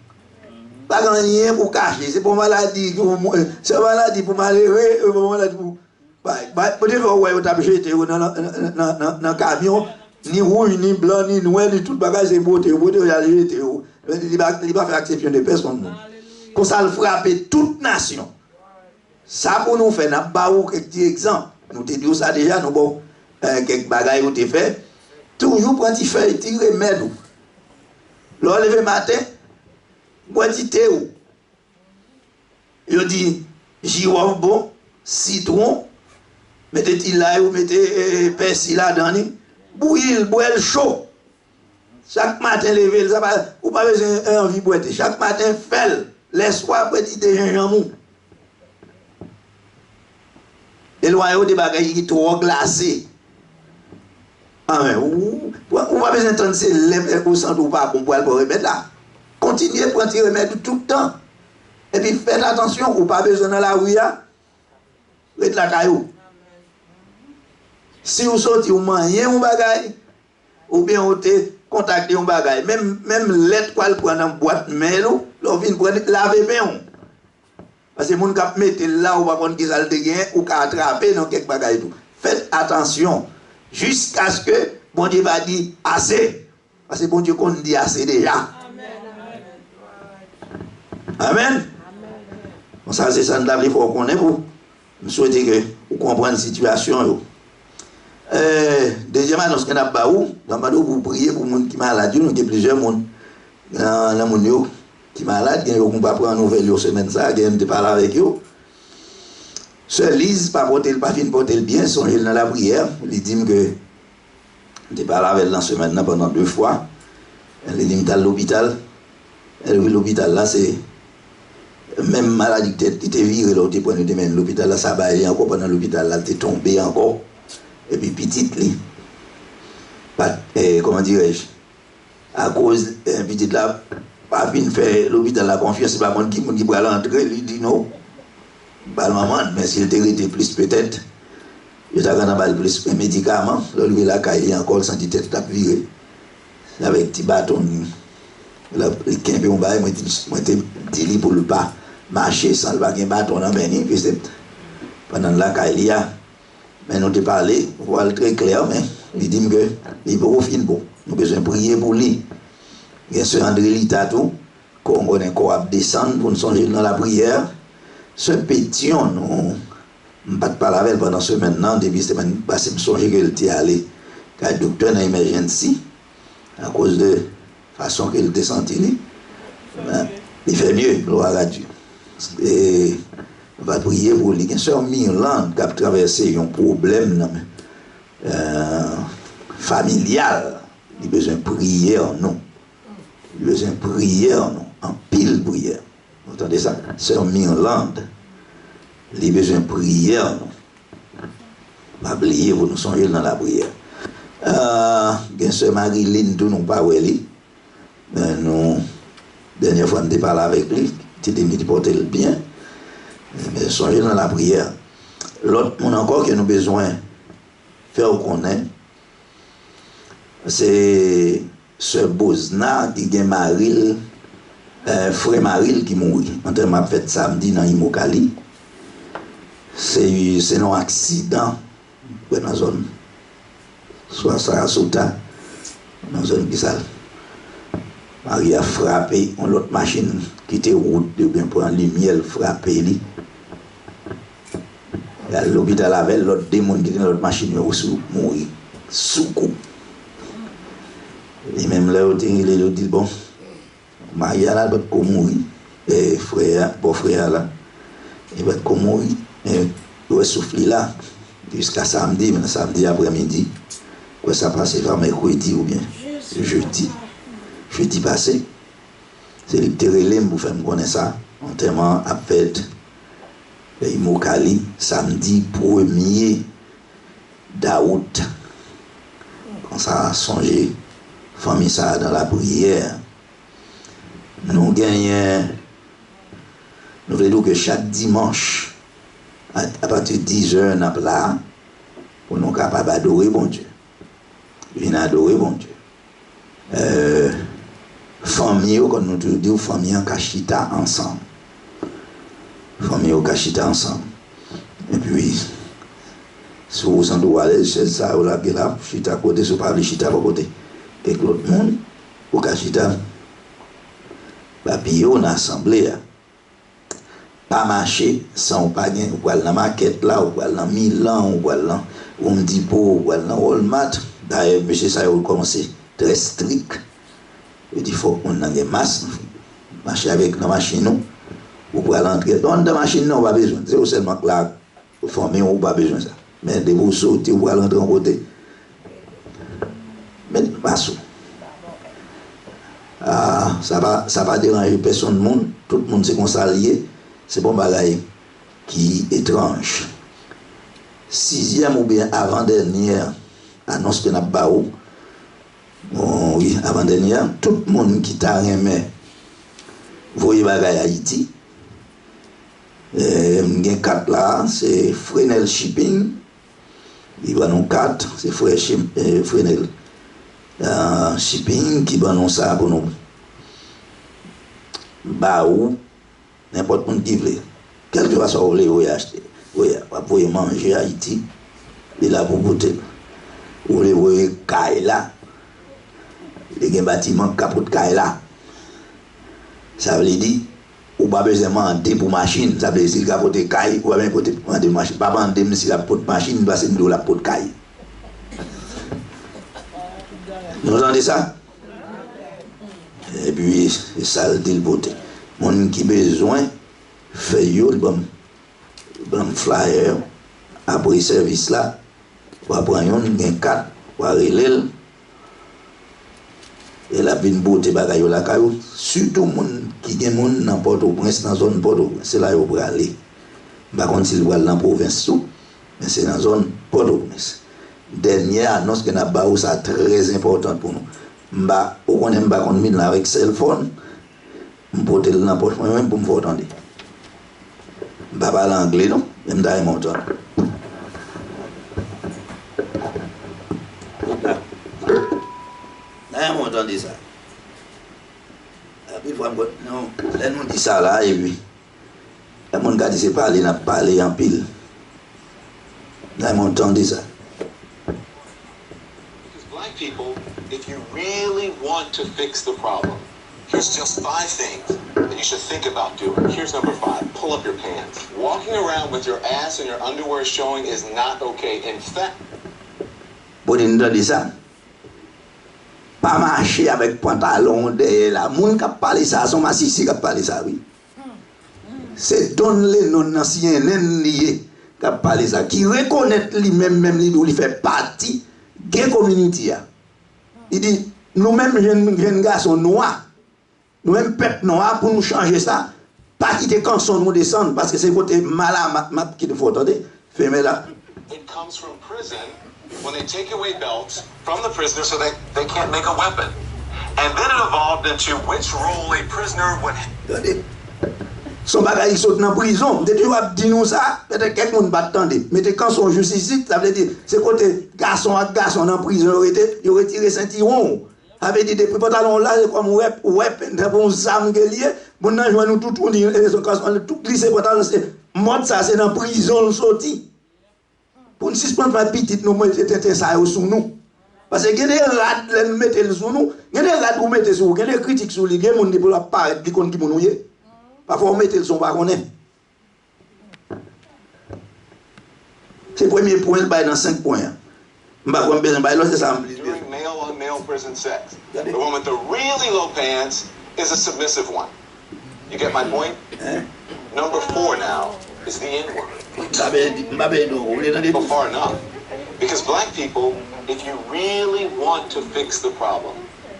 Pas rien pour cacher. C'est pour maladie, c'est une maladie pour malheureux, pour maladie pour. Peut-être que vous avez jeté dans le camion, ni rouge, ni blanc, ni noir, ni tout le bagage, c'est beauté. Vous avez jeté. Il va faire exception de personne. Comme ça, il frappe toute nation. Ça pour nous faire, nous avons quelques exemples. Nous te disons ça déjà, nous avons quelques bagages qui ont été faits. Toujours prendre des feuilles, des remèdes. L'on levé matin, bois du thé. Il dit, girofle bon, citron, mettez-il là, ou mettez persil là-dedans, bouillir, boire chaud. Chaque matin, levé, ça va, ou pas besoin d'envie de boire. Chaque matin, fait, l'espoir, petit déjeuner. Éloignez des bagages qui sont trop glacés. Ou pas besoin d'entendre ces lèvres au centre ou pas pour le remettre là. Continuez à prendre des remèdes tout le temps. Et puis faites attention, ou pas besoin dans la rue, faites la caillou. Si vous sortez, vous mangez un bagage, ou bien vous contactez un bagage, même lettre quoi le prendre en boîte mail, vous venez prendre laver bien. Parce que les gens qui mettent là, ou pas qu'on qui ça le gain, ou qui attraper dans quelques bagages. Faites attention, jusqu'à ce que bon Dieu va dire assez. Parce que bon Dieu qu'on dit assez déjà. Amen. Bon, ça c'est ça qu'il faut qu'on ait pour. Je souhaite que vous compreniez la situation. Deuxième annonce qu'on a pas où, pour prier pour les gens qui sont malades, nous avons plusieurs monde dans le monde qui sont malades, qui ne pas prendre nouvelle semaine ça, qui ne parler avec eux. Sœur Lise, pas porter le bien, songez dans la prière. Il dit que je parle avec elle dans semaine pendant 2 fois. Elle dit que à l'hôpital. Elle dit l'hôpital là, c'est même maladie qui était virée, là, tu prends l'hôpital là, ça va aller encore pendant l'hôpital là, tu es tombé encore. Et puis petite li. Comment dirais-je? À cause petite là, pas venir faire l'hôpital la confiance, c'est pas mon qui peut aller entrer, lui dit non. Pas le moment, mais s'il était plus peut-être, il t'a gagné plus de médicaments, lui là, il y a encore senti tête tape virée. Avec un petit bâton, il a un peu moi dit pour ne pas marcher sans le bâton dans le pendant la il y a. Mais nous te parlé, voilà très clair, mais il dit que il faut finir bon. Nous avons besoin de prier pour lui. Bien sûr, André Lita tout, qu'on connaît encore descendre pour nous songer dans la prière. Ce pétion, nous ne pas parler avec pendant ce maintenant, depuis semaine passée, je songe qu'il était allé à docteur dans l'émergency, à cause de la façon qu'il était senti. Il fait mieux, gloire à Dieu. Et on va prier pour lui. Sur Mirland qui a traversé un problème familial. Il a besoin de prier en nous. Il a besoin de prier en nous. En pile prière. Vous entendez ça? Sur Mirland. Il a besoin de prier en nous. Va prier pour nous songer dans la prière. Bien sûr, Marie-Lynn, tout nous pas oui. Nous, dernière fois, nous avons parlé avec lui. Il dit qu'il portait le bien. Mais songer dans la prière. L'autre monde encore que nous avons besoin de faire connaître, c'est ce Bosna qui est Maril, frère Maril qui mourit. En termes de fête samedi dans Imokali. C'est un accident dans la zone. Soit ça, Souta, dans la zone qui sale. Marie a frappé l'autre machine qui était route de bien pour la lumière, frappé lui. À l'hôpital avec l'autre démon qui dans l'autre machine mourir sous coup. Et même là, il dit bon, Maria là, doit mourir. Et frère, bon frère là, il va mourir. Et il va souffler là jusqu'à samedi, mais samedi après-midi. Quoi ça passe vers mercredi ou bien jeudi. Jeudi passé. C'est le terrain pour faire me connaître ça. Enterrement à fête. Et Mokali, samedi 1er d'août. Quand ça a songé, famille ça dans la prière. Nous gagnons, nous voulons que chaque dimanche, à partir de 10h, nous sommes là pour nous capables d'adorer bon Dieu. Venir adorer bon Dieu. Famille, comme nous disons, famille en cachita ensemble. Famille en cachita ensemble. Et puis, si vous sentez à l'aise, c'est ça, vous l'avez là, chita à côté, si vous parlez chita à côté. Et que l'autre monde, au cachita, papier, on a assemblé. Pas marcher sans pas gagner. Ou aller dans la maquette là, ou aller dans Milan, ou aller dans Home Depot, ou aller dans Walmart. D'ailleurs, monsieur, ça a commencé très strict. Il dit, il faut qu'on ait des masques, marcher avec la machine, ou pour aller entrer. Dans la machine, on n'a pas besoin. C'est seulement que là, former, on n'a pas besoin de ça. Mais de vous sauter, ou pour aller entrer en côté. Mais pas ça. Ah, ça va déranger personne du monde. Tout le monde s'est consalié. C'est bon bagaille qui est étrange. 6e ou bien avant-dernière annonce que nous avons. Bon, oui, avant-dernière, tout le monde qui t'a remis, voyez bagaille Haïti. Il y a 4 là, c'est Fresnel Shipping. Il va nous 4, c'est Fresnel Shipping qui va nous ça pour nous. Bah ou, n'importe qui qui veut. Quelque chose vous voulez acheter. Vous pouvez manger à Haïti. Il a pour goûter. Vous voulez Kaila. Il y a un bâtiment capot de Kaila. Ça veut dire, ou pas besoin de demander pour machine. Ça veut dire, si le capot de Kaila, ou bien pour demander machine. Pas demander si la pot de machine, parce que nous la pot de Kaila. Vous entendez ça? Et puis, c'est ça le dit le beauté. Mon qui besoin, fait yo le bon flyer, après le service là, ou après yon, gen 4, ou relève. Et la bin beauté bagay la caillou, surtout moun qui gen moun dans Port-au-Prince, dans zone Port-au-Prince, c'est là yo pour aller. Par contre, s'il va dans la province sous, mais c'est dans zone Port-au-Prince. Dernière annonce que n'a ba ou ça très importante pour nous. Mba ou on aime pas qu'on mine avec cell phone, m'porte le n'importe quoi même pour me faire entendre. Mba parler anglais non, même d'ailleurs m'entendre. D'ailleurs m'entendre ça. Puis fois non, là nous dit ça là et puis la monde garde c'est parler n'a parler en pile. D'ailleurs m'entendre ça. People, if you really want to fix the problem, here's just 5 things that you should think about doing. Here's number 5. Pull up your pants. Walking around with your ass and your underwear showing is not okay. In fact, bon, il nous dit ça. Pas marcher avec pantalon derrière la. Moun qui parle ça, son massissi qui parle ça, oui. C'est Don Lennon, ancien lié, qui parle ça, qui reconnaît lui-même, même lui fait partie de la communauté. Il dit, nous-mêmes, jeunes garçons noirs, nous-mêmes, peuple noir, pour nous changer ça, pas quitter quand son nous descendre, parce que c'est côté malin, qui te faut attendre, fermez là. It comes from prison when they take away belts from the prisoner so they can't make a weapon. And then it evolved into which role a prisoner would have. Son bagage saute dans la prison. Dès que tu vas dire nous ça, peut-être quelqu'un va attendre. Mais quand son justice, ça veut dire, c'est côté garçon à garçon dans la prison, il aurait tiré Saint-Tiron. Avait dit, depuis pantalon là, c'est comme web, pour nous âmes liées, bon, nous tout tourner, tout glisser pantalon, c'est mode ça, c'est dans la prison, nous sorti. Pour nous suspendre la petite, nous mettons ça sous nous. Parce que il y a des rats, nous mettons sur nous, il y a des rats, nous mettons sur nous, il y a des critiques sur nous, il y a des gens qui pour la paraître, qui comptent qui nous y. Parfois, on met le son par on est. C'est le premier point, dans 5 points. Je ne sais pas besoin de c'est ça. During male-on-male prison sex. The one with the really low pants is a submissive one. You get my point? Number 4 now is the N-word. Well, Far enough. Because black people, if you really want to fix the problem,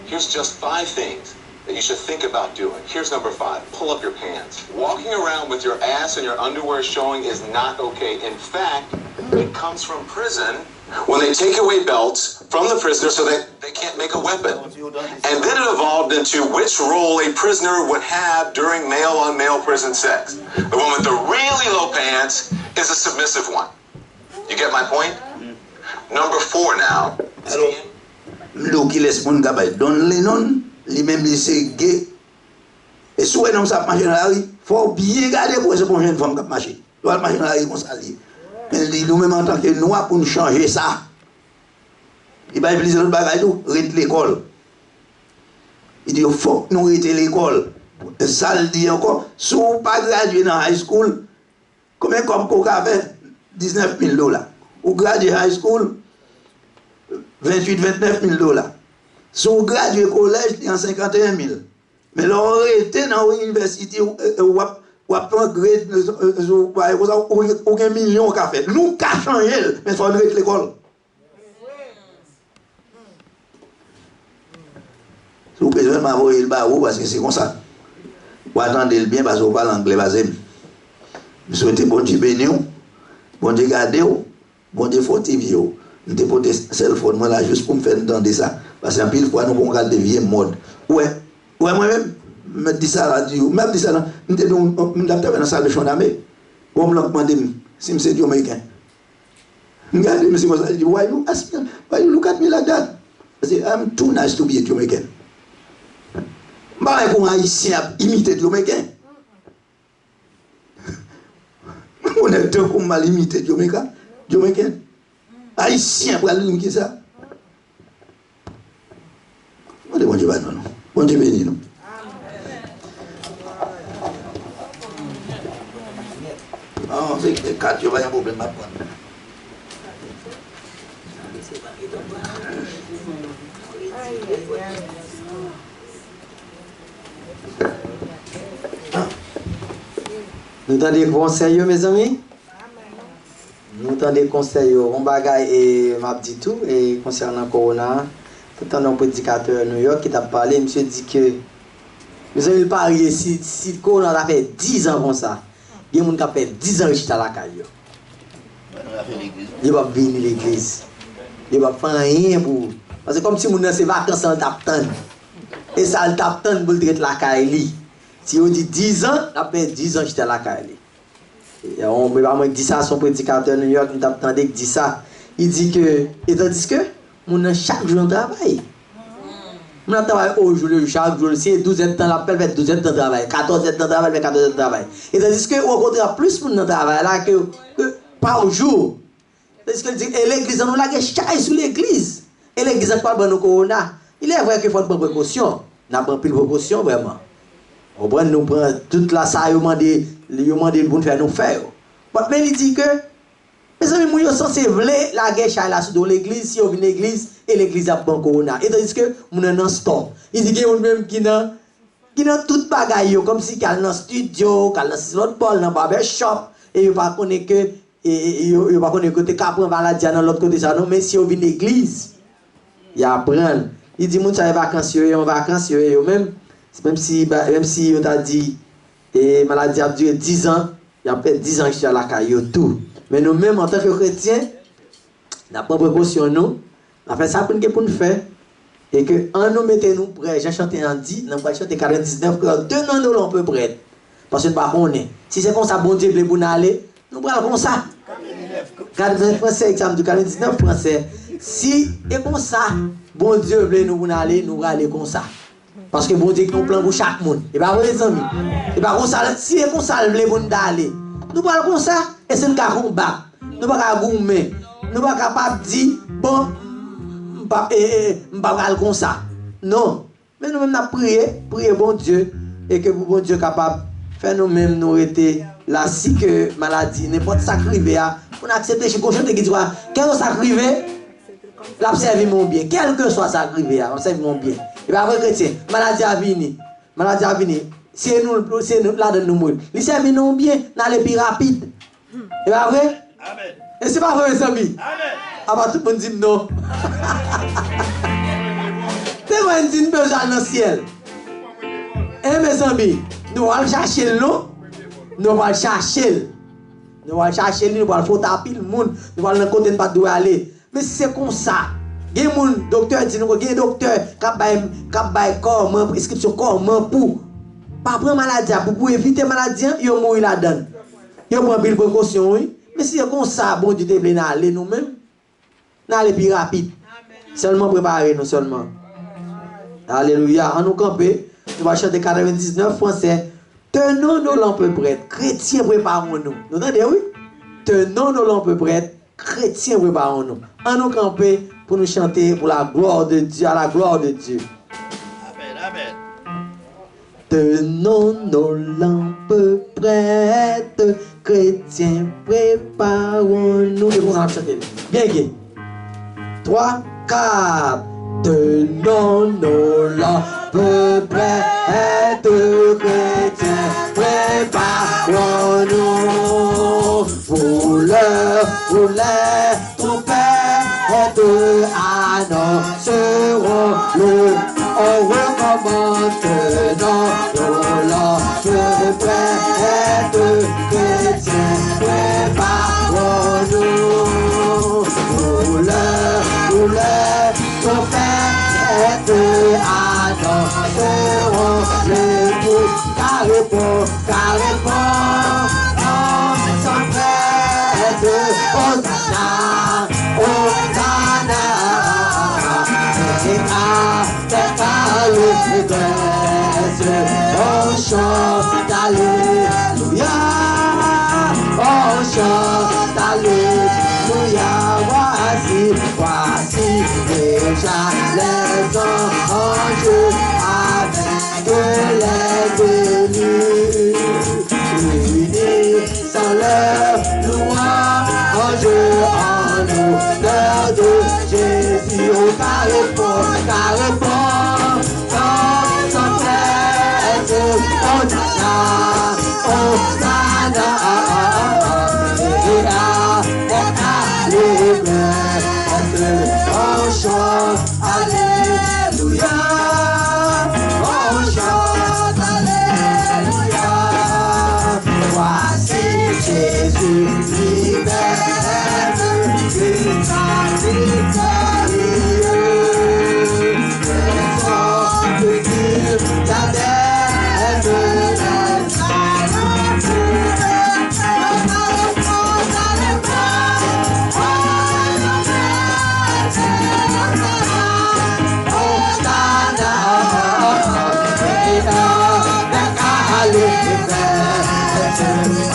here's just 5 things that you should think about doing. Here's number 5. Pull up your pants. Walking around with your ass and your underwear showing is not okay. In fact, it comes from prison when they take away belts from the prisoner so that they can't make a weapon. And then it evolved into which role a prisoner would have during male-on-male prison sex. The one with the really low pants is a submissive one. You get my point? Number 4 now. Alors, l'eau qui laisse mon gars, donne les noms, lui-même, c'est gay. Et si un homme ça marche dans la rue, il faut bien garder pour ce qu'on une femme qui marche. Il doit marcher dans la rue comme ça. Mais nous-mêmes, en tant que noirs, pour nous changer ça, il va utiliser notre bagage, rete l'école. Il dit, il faut que nous rete l'école. Ça le dit encore, si vous n'avez pas gradué dans high school, combien comme qu'on a fait 19 000 $. Ou gradué high school, 28, 29 000 $. Si vous graduez collège, il y a 51 000. Mais là, on était dans l'université, ou prend grade, ou un million qu'a fait. Nous, qu'a changé, mais il faut arrêter l'école. Si vous pouvez m'envoyer le barreau, parce que c'est comme ça. Vous attendez le bien, parce que vous parlez anglais, je souhaite bon Dieu bénir, bon Dieu garder, bon Dieu fortifier. Je te porte cell phone moi là juste pour me faire entendre ça. Parce qu'en pile fois nous on regarde des vieilles modes. Ouais, moi-même, me dis ça là, même dis ça là, nous dans la salle de gendarmerie. On me l'a demandé si c'est du américain. Regardez, monsieur, je dis, why you look at me like that? I say, I'm too nice to be a Jamaican. Je ne suis pas haïtien imiter de l'américain. On est deux comme mal imité Jamaican. Haïtien pour aller nous ça. Bon Dieu, non. Bon Dieu béni nous. Ah, c'est que quand tu vas y avoir un problème à prendre. Nous avons des conseils, mes amis. Nous avons des conseils. On bagaille et m'a dit tout. Et concernant Corona, tout un prédicateur à New York qui t'a parlé, monsieur dit que nous avons parié si Corona a fait 10 ans comme ça, il y a des gens qui ont fait 10 ans à la caille. Il va venir à l'église. Il va faire rien pour. Parce que comme si nous avons ces vacances en tapant. Et ça, le tapant pour le la caille. Si on dit 10 ans, après 10 ans, j'étais à la caille. On me dit ça, son prédicateur de New York, nous avons dit ça. Il dit que, et tandis que, on chaque jour on travaille. On travaille aujourd'hui, chaque jour, si 12 heures de temps, l'appel fait 12 heures de travail, 14 heures de travail, 14 heures de travail. Et tandis que, on rencontre plus pour nous travail là que par jour. Tandis que, et l'église, on a chaque sur l'église. Et l'église n'a pas de corona. Il est vrai qu'il faut prendre précaution. On a pris précaution vraiment. On prend toute la salle, on demande pour faire nous faire. Mais il dit que, mes amis, nous sommes censés la guerre là dans l'église, si on vient à l'église, et l'église a bon corona. Et tandis que, nous sommes en stop. Il dit qu'il y a même qui dans toute bagaille, comme si qu'il y a dans le studio, qu'il y a dans le salon dans le barbershop, et il ne pas connaît que, il pas connaît que tu prends maladie dans l'autre côté, ça non, mais si on vient à l'église, il apprend. Il dit, nous sommes vacances, en vacances, même si on t'a dit et maladie a duré 10 ans, il y a peut-être 10 ans que je suis à la caillou tout. Mais nous-mêmes, en tant que chrétiens, nous avons pris précaution, nous avons fait ça pour nous faire. Et que en nous mettons-nous prêts, j'ai chanté en 10, nous avons chanté 49, 2 ans nous on peut prêt. Parce que nous ne pouvons pas. Si c'est comme ça, bon Dieu veut pour nous aller, nous prenons comme ça. 49 français, exemple 49 français. Si c'est comme ça, bon Dieu veut nous aller, nous allons aller comme ça. Parce que bon Dieu nous plan pour chaque monde. Et pas les amis. Et pas comme ça, si c'est comme ça, le bon d'aller. Nous parlons comme ça, et c'est un cas combat. Nous pas goumer. Nous pas capable de dire, bon, pas comme ça. Non. Mais nous-mêmes, nous avons prié bon Dieu, et que bon Dieu capable de faire nous-mêmes nous rester là, si que maladie, n'importe ça qui arrive, On accepte chez cochon qui dit quoi? Quel que soit arrivé, l'observer mon bien. Quel que soit ça arrivé, observer mon bien. Et bien après chrétien, maladie à venir. Maladie à venir. C'est nous là de nous mourir. Les servir nous bien, d'aller plus rapide. Et bien après? Amen. Et c'est pas vrai, mes amis? Amen. Ah bah tout le monde dit non. C'est moi qui dis besoin dans le ciel. Et mes amis, nous allons chercher l'eau. Nous allons chercher. Nous allons chercher, nous allons faire taper le monde. Nous allons côté de pas d'où aller. Mais c'est comme ça. Il y a un docteur dit nous, il y a un docteur qui a corps, prescription corps pour pas prendre maladie, pour éviter maladie, il va mourir là-dedans. Il va prendre une précaution, oui. Mais si c'est comme ça, bon Dieu, nous allons aller nous-mêmes. Nous allons plus rapide. Seulement préparer nous seulement. Alléluia. En nous camper, nous allons chanter 99 français. Tenons nos lampes prêtes. Chrétiens, préparons-nous. Vous entendez, oui? Tenons nos lampes prêtes. Chrétiens, préparons-nous. En nous camper pour nous chanter pour la gloire de Dieu, à la gloire de Dieu. Amen, amen. Tenons nos lampes prêtes. Chrétiens, préparons-nous. Et vous allez chanter. Bien, bien. 3, 4. Tenons nos lampes prêtes, chrétiens, préparons-nous pour l'heure où les trompettes annonceront le. On recommence. Tenons nos lampes prêtes, chrétiens, préparons-nous pour l'heure où les trompettes annonceront le bout. Car répond, on s'en prête, Hosanna, Hosanna, et avec allégresse, on chante alléluia, on chante alléluia, voici déjà les anges avec les élus, unis sans leur louange en l'honneur de Jésus. Oh, car répond, dans son prêtre, Hosanna, Hosanna, et avec allégresse, on chante alléluia, on chante alléluia. Voici Jésus libère, Christ victorieux. Laissons te dire t'adhère,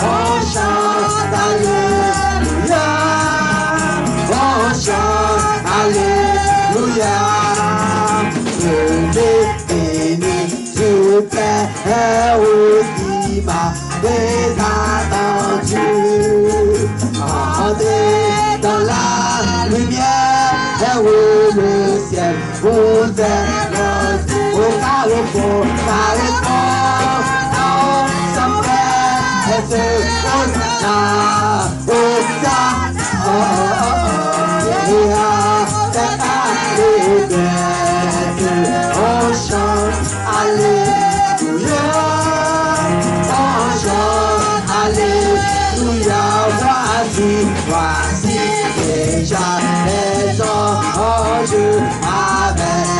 on chante alléluia, on chante alléluia. Je bénis du Père qui m'a attendu. Entrez dans la lumière, où le ciel vous est rendu. Au carrefour, Hosanna, Hosanna, on chante alléluia, on chante alléluia. Voici déjà les anges avec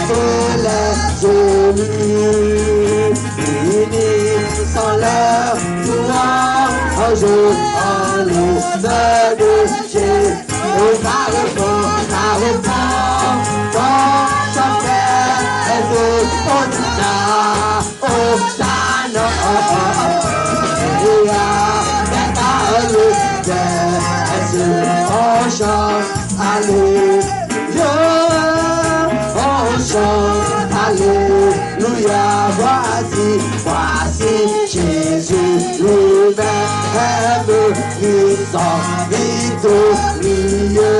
les élus, unis sans leur louange en l'honneur de Jésus. Oh, carrément, dans son père, Hosanna, Hosanna, et avec allégresse, on chante alléluia, on chante alléluia. Voici Jésus lui-même, qui s'en vit milieu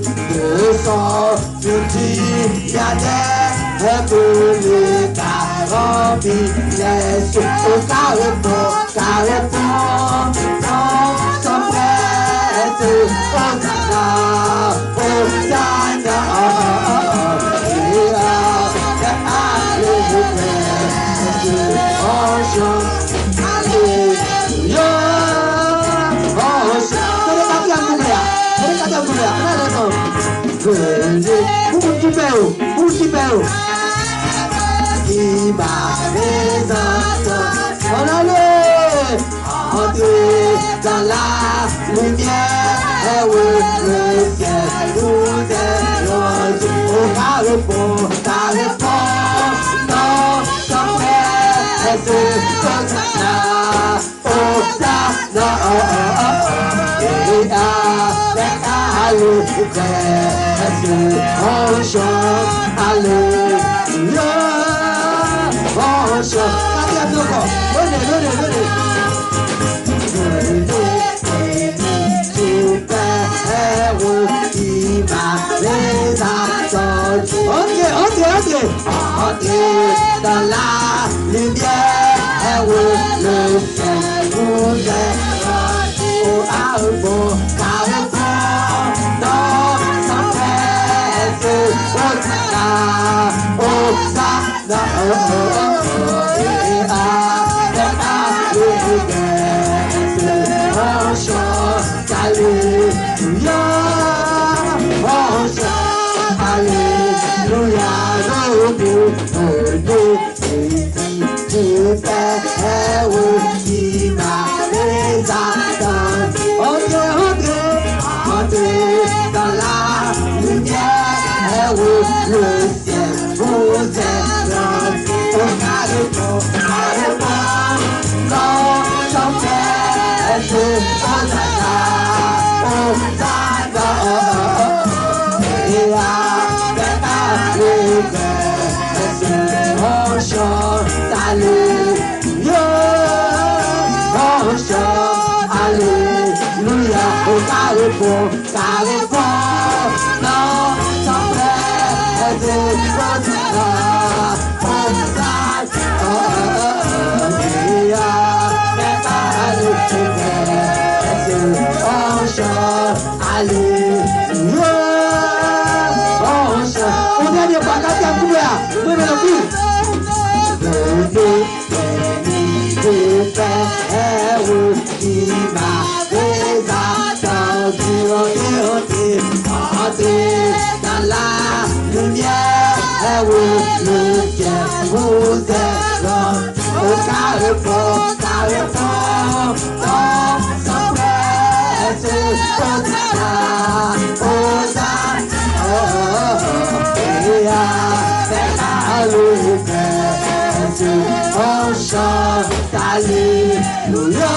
de son multimilliardaire, les carambis, laisse au carrefour, non, sans prête, Hosanna, Hosanna, qui m'a les enfants, on allait entrer dans la lumière, le ciel nous est rendu au carrefour, non, sans presse, Hosanna, Hosanna, et avec allégresse, on chante, alléluia, on chante, venez, tu Père qui m'a les attendus, entrez dans la lumière, le ciel vous est rendu au carrefour, non, sans presse, Hosanna, Hosanna, et avec allégresse, on chante, alléluia, on chante, alléluia, du Père qui m'a les attendus, entrez dans la lumière, le ciel vous est rendu au carrefour, non, sans presse, Hosanna, Hosanna, et avec allégresse, on chante, alléluia, on chante, alléluia, au carrefour, non, sans presse, Hosanna, Hosanna, et avec allégresse, on chante, alléluia, on chante. On dernier pas, quatrième couvert, venez le plus. Venez, Père qui m'a les attendus, entrez dans la lumière, le ciel vous est rendu au carrefour, non, sans presse, Hosanna, et avec allégresse, on chante, alléluia,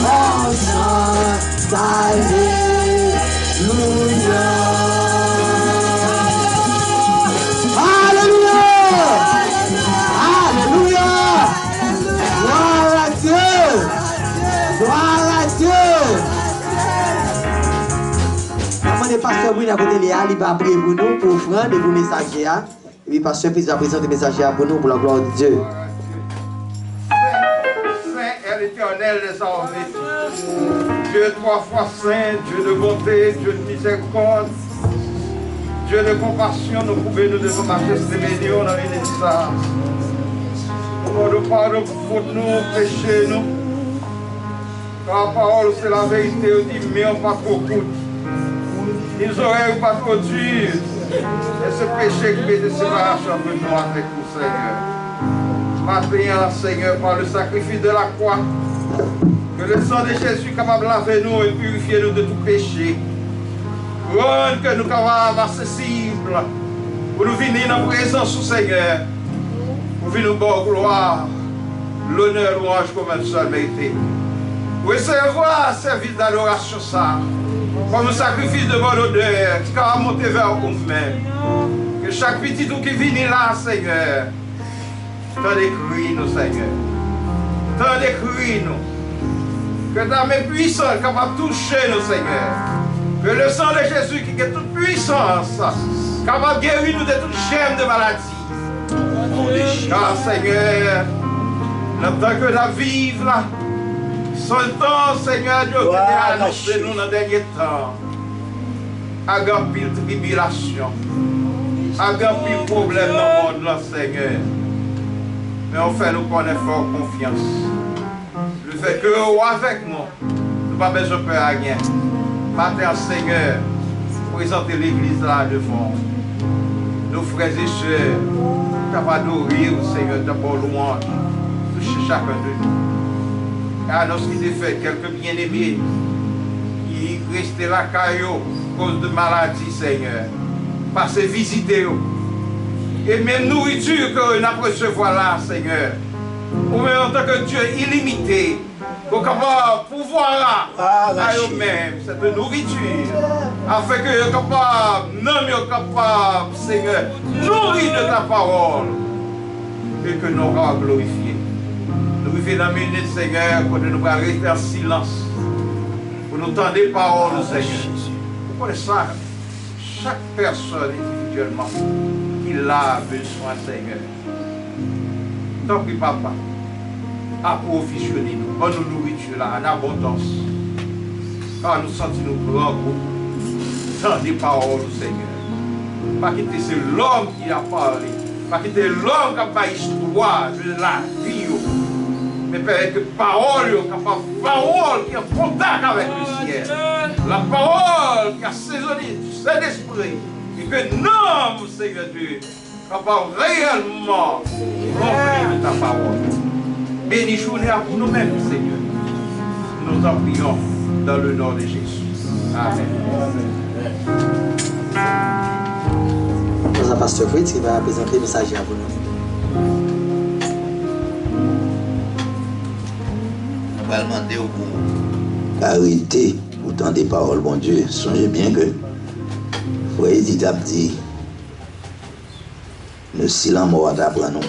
on chante, alléluia. Alléluia, alléluia, gloire à Dieu, gloire à Dieu. Avant de pasteur Brune à côté de Léa, il va prier pour nous, pour offrande et pour messager. Et puis pasteur puis la présence des messagers pour nous, pour la gloire de Dieu. Saint est l'Éternel des armées. Dieu 3 fois saint, Dieu de bonté, Dieu de miséricorde, Dieu de compassion, nous pouvons nous devons marcher ces millions dans l'innocence. Nous pardon pour nous, péchés nous. Car la parole c'est la vérité, on dit mais on pas trop coûte. Les oreilles pas trop dures. Et ce péché qui met de séparation entre nous avec nous, Seigneur. Maintenant, Seigneur, par le sacrifice de la croix, que le sang de Jésus est capable de laver nous et purifier nous de tout péché. Rendre que nous capables accessibles pour nous venir dans la présence du Seigneur, pour venir nous donner gloire, l'honneur, louange comme un seul mérité. Pour recevoir un service d'adoration ça, comme un sacrifice de bonne odeur qui va monter vers vous-même. Que chaque petit tout qui vient là, Seigneur, t'en écris nous, Seigneur. T'en écris nous. Que ta main puissante capable de toucher nous, Seigneur. Que le sang de Jésus qui a toute puissance, capable de guérir nous de toute germe de maladie. Car Seigneur, le temps que nous vivons là, son temps, Seigneur Dieu, qui a annoncé nous dans le dernier temps. A grand pile tribulation, a grand pile problème dans le monde là, Seigneur. Mais on fait nous connaître fort confiance. Le fait que vous avec nous, nous n'avons pas besoin de peur à rien. Matin, Seigneur, présenter l'église là devant. Nos frères et sœurs, capables d'adorer au Seigneur, de bon louange, toucher chacun de nous. Car lorsqu'il est fait quelques bien-aimés, qui restaient là, caillou, cause de maladie, Seigneur. Passez visiter eux. Et même nourriture que nous recevoir là, Seigneur. Ou même en tant que Dieu illimité, pour pouvoir là, à eux-mêmes, cette nourriture, afin que nous soyons capables, Seigneur, nourrir de ta parole, et que nous soyons glorifiés. Nous vivons dans la minute, Seigneur, pour nous rester en silence, pour nous tendre les paroles, Seigneur. Pour ça, chaque personne individuellement, il a besoin, Seigneur. Tant que papa, approvisionnez-nous, en nous nourriture là, en abondance. Car nous sentons nous grands beaucoup dans des paroles, Seigneur. Pas quitter c'est l'homme qui a parlé, pas quitter l'homme qui a pas histoire de la vie. Mais Père, que parole, parole qui est en contact avec le ciel. La parole qui a saisonné du Saint-Esprit. Et que nous, Seigneur Dieu, capable réellement remplir de ta parole. Bénis journée à pour nous-mêmes, Seigneur. Nous en prions dans le nom de Jésus. Amen. Nous avons Pasteur Fritz qui va présenter le message à vous. On va demander au bout. Arrêtez pourtant des paroles, bon Dieu. Songez bien que frère Edith a dit le silence mort d'après nous.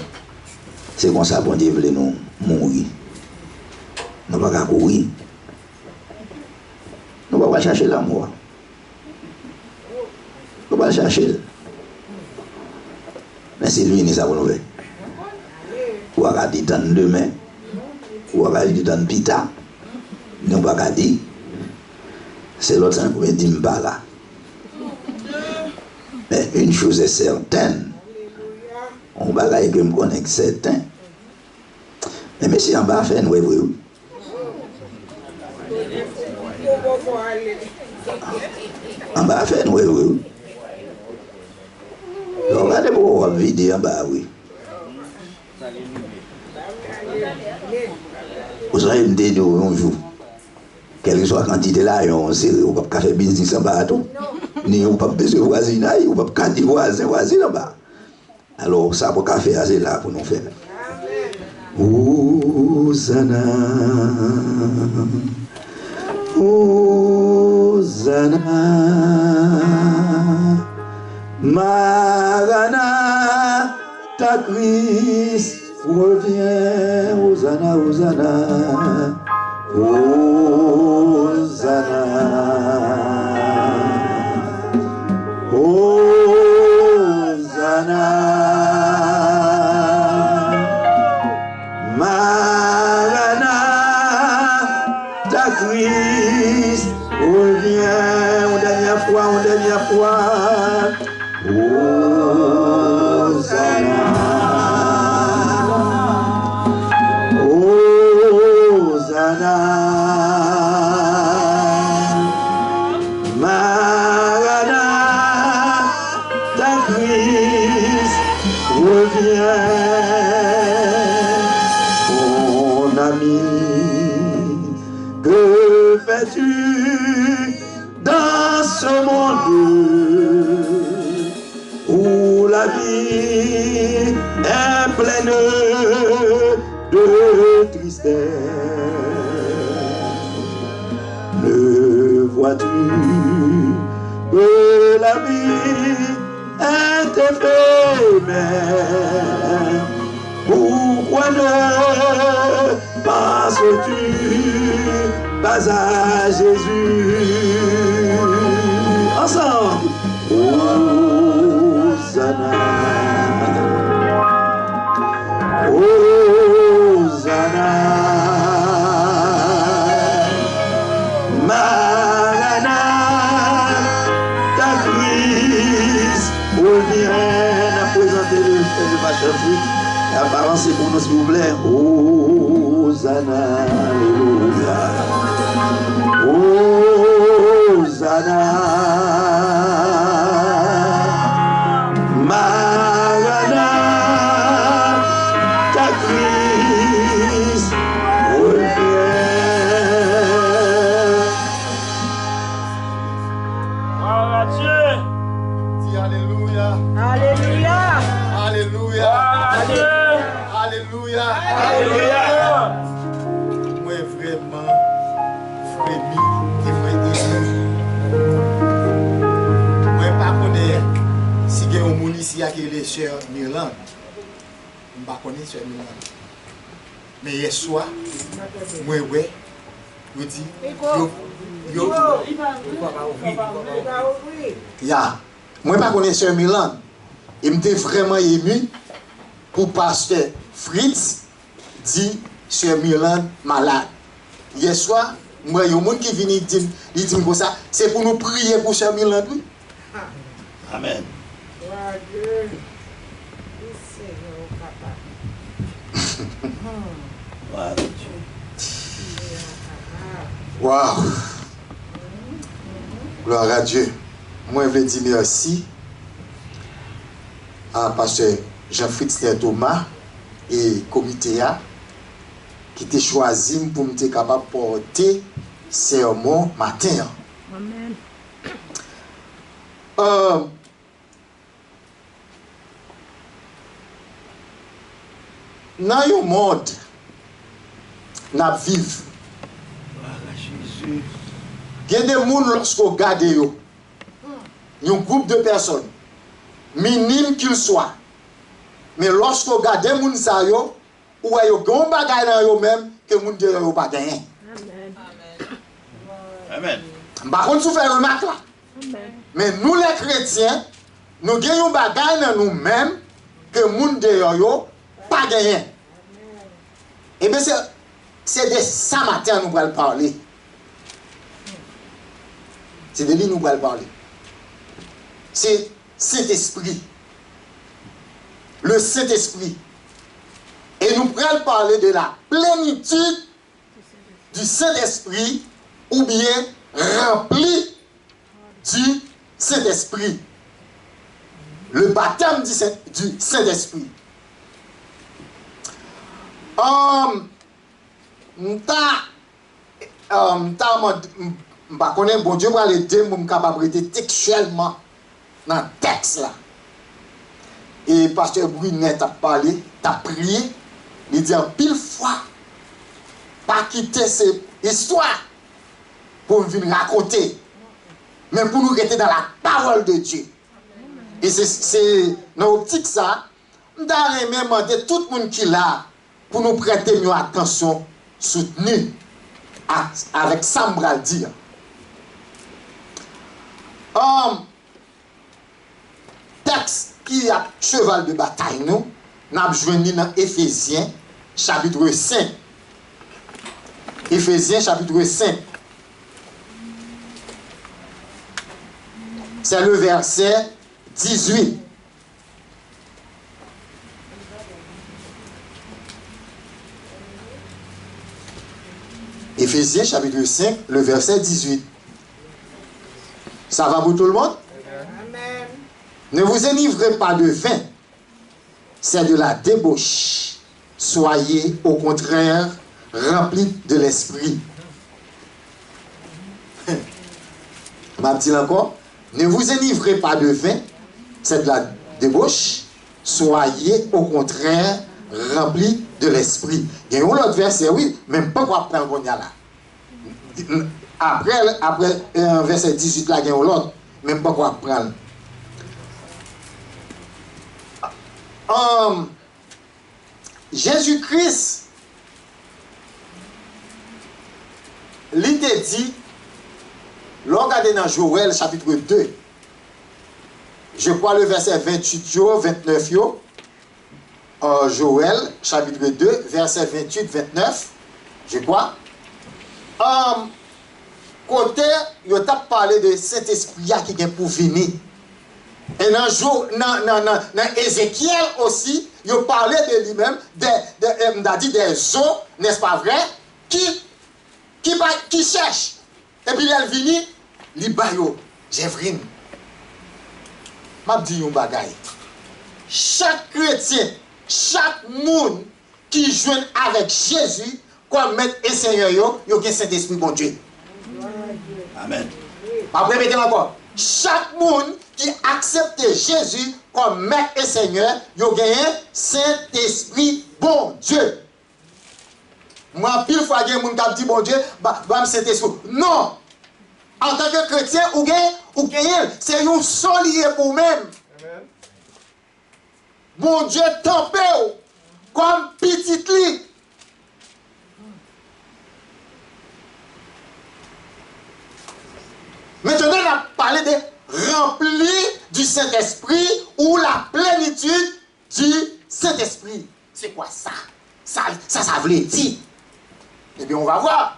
C'est comme ça bon Dieu voulait nous mourir. Nous ne pouvons pas courir. Nous ne pouvons pas chercher la mort. Nous ne pouvons pas chercher. Mais c'est lui qui nous a renouvelé. Ou à dire dans demain. Ou à dire dans pita. Nous ne pouvons pas dire. C'est l'autre qui me dit pas là. Mais une chose est certaine. On va dire que je me connais certain. Mais monsieur en bas fait nous oui. En bas fait nous oui. Regardez pour voir vidéo en bas oui. Vous savez me dire un jour. Quelle que soit la quantité là, on ne peut pas faire business en bas tout. Ni on ne peut pas besoin de voisinage, on ne peut pas dire voisin en bas. Alors ça pour faire c'est là pour nous faire. Hosanna, Hosanna, Maranatha, Christ revient. Hosanna, Hosanna, Hosanna, Hosanna. Maranatha, Christ revient une dernière fois. Hosanna, Hosanna, Maranatha, Christ revient. Que fais-tu dans ce monde où la vie est pleine de tristesse? Ne vois-tu que la vie est éphémère? Pourquoi ne passes-tu Bas à Jésus. Ensemble. Hosanna. Hosanna. Maranatha, Christ revient. À présenter le pasteur Fruit. Avancez pour nous s'il vous plaît. Hosanna. Alléluia. Hosanna. Maranatha, Christ revient. Dis Alléluia. Alléluia. Alléluia. Alléluia. Alléluia. Moi vraiment frémi et moi ému. Moi pas connais si il y a un monde ici qui est les sœurs Mirland. Je ne connais pas sœur Mirland. Mais hier soir, moi ouais, je dis moi pas connais sœur Mirland. Il m'était vraiment ému pour pasteur Fritz dit sœur Mirland malade. Hier soir, moi il y a un monde qui vient dire comme ça, c'est pour nous prier pour sœur Mirland. Oui? Amen. Wow. Gloire à Dieu. Moi, je veux dire merci à pasteur Jean-Fritz Thomas et comité qui t'a choisi pour me être capable de porter sermon matin. Amen. Dans un monde, nous vivons. Il y a des gens, lorsqu'on regarde, un groupe de personnes, minime qu'ils soient, mais lorsqu'on regarde des gens, ou il y a un bagage dans eux-mêmes que les gens n'ont pas gagné. Amen. Par contre, vous faites remarque là. Mais nous, les chrétiens, nous gagnons un bagage dans nous-mêmes que les gens n'ont pas gagné. Et bien, c'est de ça matin nous allons parler. C'est de lui nous allons parler. C'est Saint-Esprit. Le Saint-Esprit. Et nous allons parler de la plénitude du Saint-Esprit ou bien rempli du Saint-Esprit. Le baptême du Saint-Esprit. Bon Dieu va l'aider pour me capable textuellement dans le texte là. Et pasteur Brunet a parlé, a prié, il dit en pile fois, pas quitter cette histoire pour venir raconter, mais pour nous rester dans la parole de Dieu. Et c'est dans l'optique ça, nous avons demandé tout le monde qui est là pour nous prêter une attention soutenue avec ça, je vais dire. Texte qui a cheval de bataille, nous avons joué dans Éphésiens chapitre 5. Éphésiens chapitre 5. C'est le verset 18. Éphésiens chapitre 5, le verset 18. Ça va pour tout le monde? Amen. Ne vous enivrez pas de vin, c'est de la débauche. Soyez au contraire remplis de l'esprit. M'a dit encore, ne vous enivrez pas de vin, c'est de la débauche. Soyez au contraire remplis de l'esprit. Il y a un autre verset, oui, même pas quoi prendre là. Après verset 18 là, il y a un autre, même pas quoi prendre. Jésus-Christ, il dit, regardez dans Joël chapitre 2, je crois le verset 28, 29, Joël chapitre 2, verset 28, 29, je crois. Côté, il a parlé de cet esprit qui vient pour venir. Et dans Ézéchiel aussi, il a parlé de lui-même, des eaux, n'est-ce pas vrai, qui cherchent. Et puis elle vient, il baille, Jévrine. Je dis un bagay. Chaque chrétien, chaque monde qui joue avec Jésus, comme maître et Seigneur, il y a un Saint-Esprit bon Dieu. Amen. Après, mettez encore. Chaque monde qui accepte Jésus comme maître et Seigneur, il y a un Saint-Esprit bon Dieu. Moi, pile fois, il y a des gens qui disent bon Dieu, Saint-Esprit. Non! En tant que chrétien, ou gagne, c'est un solier pour même. Bon Dieu tempé comme petit lit. Maintenant, on a parlé de rempli du Saint-Esprit ou la plénitude du Saint-Esprit. C'est quoi ça? Ça veut dire. Eh bien, on va voir.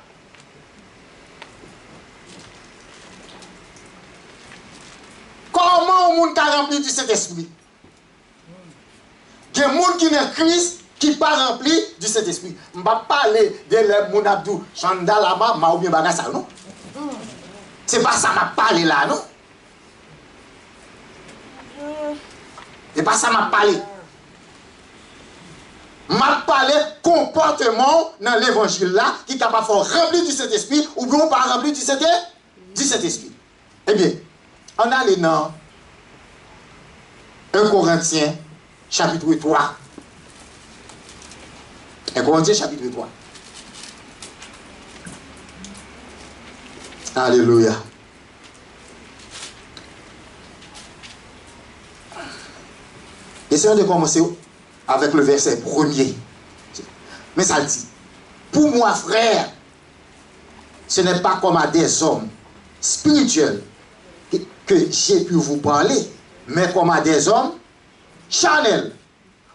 Comment on peut remplir du Saint-Esprit? Il y a des gens qui sont Christ qui pas rempli du Saint-Esprit. Je ne vais pas parler de les gens qui Chandalama, ma ou bien bagasa, non? C'est pas ça m'a parlé là, non? C'est pas ça m'a parlé. M'a parlé comportement dans l'évangile là qui est capable de remplir du Saint-Esprit ou bien pas remplir du Saint-Esprit. Eh bien, on a les dans 1 Corinthiens chapitre 3. 1 Corinthiens chapitre 3. Alléluia. Essayons de commencer avec le verset premier. Mais ça dit, pour moi frère, ce n'est pas comme à des hommes spirituels que j'ai pu vous parler, mais comme à des hommes charnels,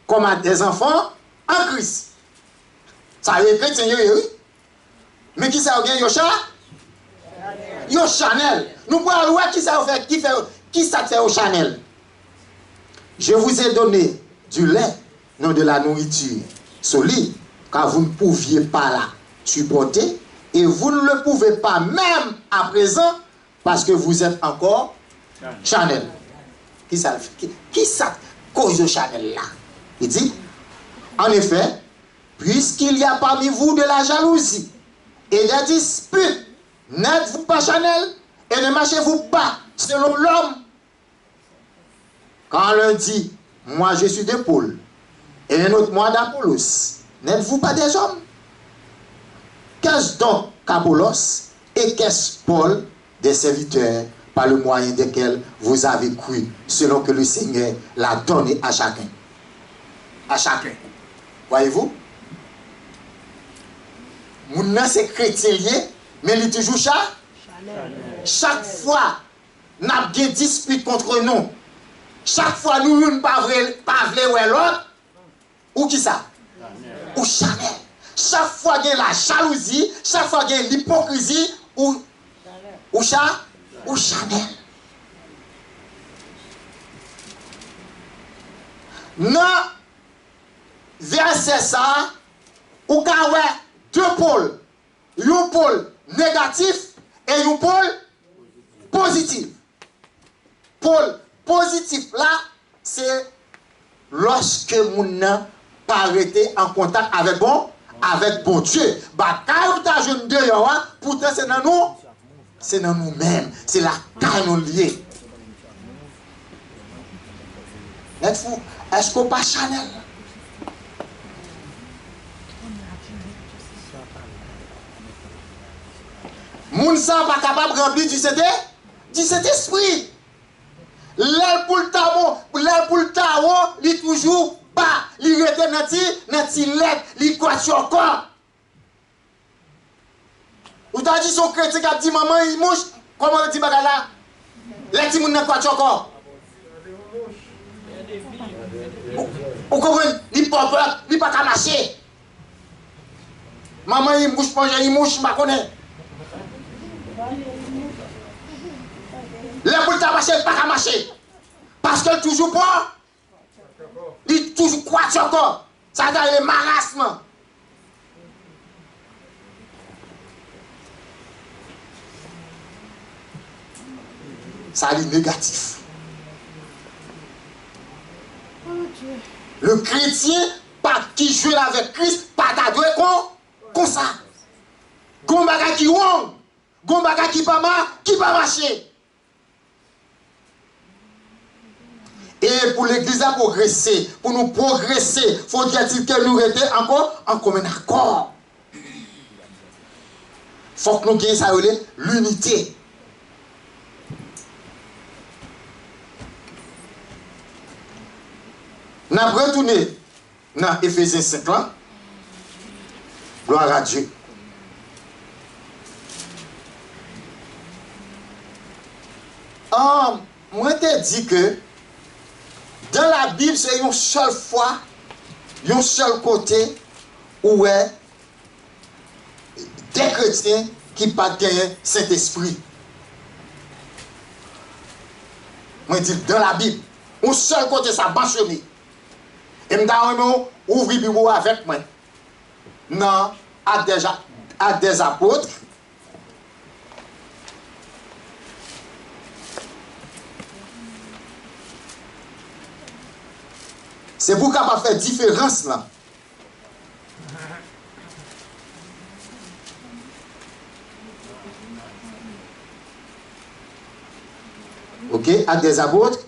comme à des enfants en Christ. Ça y est, chrétien, oui. Mais qui ça a Yosha? Yo Chanel. Nous pouvons voir qui ça fait au Chanel. Je vous ai donné du lait, non de la nourriture solide, car vous ne pouviez pas la supporter, et vous ne le pouvez pas même à présent, parce que vous êtes encore Chanel. Qui ça cause au Chanel là? Il dit, en effet, puisqu'il y a parmi vous de la jalousie et des disputes, n'êtes-vous pas Chanel et ne marchez-vous pas selon l'homme? Quand l'un dit, moi je suis de Paul, et un autre moi d'Apollos, n'êtes-vous pas des hommes? Qu'est-ce donc qu'Apollos et qu'est-ce Paul? Des serviteurs par le moyen desquels vous avez cru, selon que le Seigneur l'a donné à chacun. À chacun. Voyez-vous? Mon c'est chrétien, mais il est toujours chaque fois, nous avons des disputes contre nous. Chaque fois, nous ne pas vouloir l'autre. Ou qui ça? Ou Chanel. Chaque fois, il y a la jalousie, chaque fois, il y a l'hypocrisie, ou Chanel. Non, verset ça, ou quand ouais, deux pôles. Un pôle négatif et un pôle positif. Pôle positif là, c'est lorsque mon n'a pas arrêté en contact avec bon Dieu. Bah, quand tu as jeune de pourtant c'est dans nous-mêmes. C'est la carne liée. Êtes-vous, est-ce qu'on pas Chanel? Moun sa pas capable de remplir du Saint-Esprit. L'aile pour le tarot, il toujours pas. Il rete dans ti lettre, il quoi sur corps. Ou t'as dit son chrétien qui a dit maman, il mouche. Comment on dit bagala? Les petits moun n'a quoi encore? Ou comprenez? Il pas qu'à marcher. Maman, il mouche, manger, il mouche, je ne connais. Les boules marcher, il pas qu'à marcher. Parce qu'elle toujours pas. Il toujours quoi encore. Ça a le marasme. Ça a négatif. Le chrétien qui joue avec Christ, pas d'adoué comme ça. Gombaga qui wong, Gombaga qui pas marcher. Et pour l'église à progresser, pour nous progresser, faut-il que nous restions encore en commun accord. Il faut que nous gagnions l'unité. Nous avons retourné dans Éphésiens 5 ans. Gloire à Dieu. Moi, je te dis que dans la Bible, c'est une seule fois, un seul côté où est des chrétiens qui ne pas gagner Saint-Esprit. Moi, je dis dans la Bible, un seul côté, ça mentionné. Et je vais ouvrir le bureau avec moi. Non, à des apôtres. C'est pour qu'on faire différence là. Ok, à des apôtres.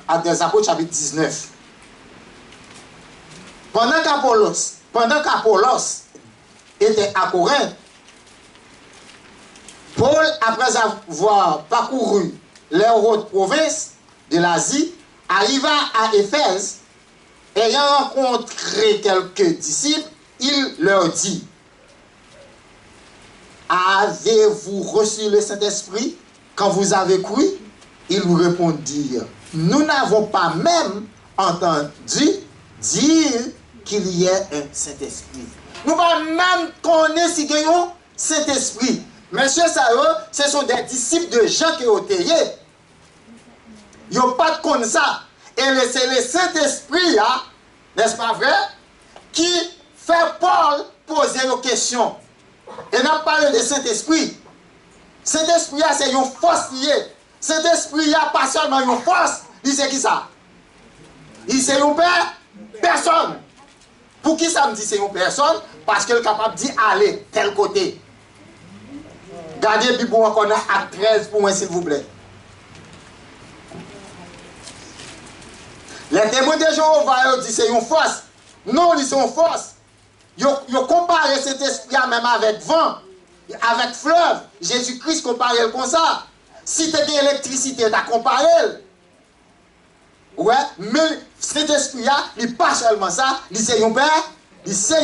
À des apôtres chapitre 19. Pendant qu'Apollos était à Corinthe, Paul, après avoir parcouru les hautes provinces de l'Asie, arriva à Éphèse. Ayant rencontré quelques disciples, il leur dit: avez-vous reçu le Saint-Esprit quand vous avez cru? Ils lui répondirent: nous n'avons pas même entendu dire qu'il y ait un Saint-Esprit. Nous n'avons même connaître si il y a un Saint-Esprit. Monsieur Sao, ce sont des disciples de Jean qui ont été. Ils n'ont pas de connaître ça. Et c'est le Saint-Esprit, n'est-ce pas vrai, qui fait Paul poser une question. Et n'a parlé de Saint-Esprit. Saint-Esprit, c'est une force liée. Saint-Esprit, pas seulement une force. Il sait qui ça? Il sait une personne. Pour qui ça me dit c'est une personne? Parce qu'elle est capable de dire allez, tel côté. Gardez Bible encore à 13 pour moi, s'il vous plaît. Les témoins de Jéhovah disent c'est une force. Non, ils sont une force. Ils comparent cet esprit même avec vent, avec fleuve. Jésus-Christ compare comme ça. Si tu as de l'électricité, tu as comparé. Ouais, mais cet esprit-là, il n'est pas seulement ça. Il c'est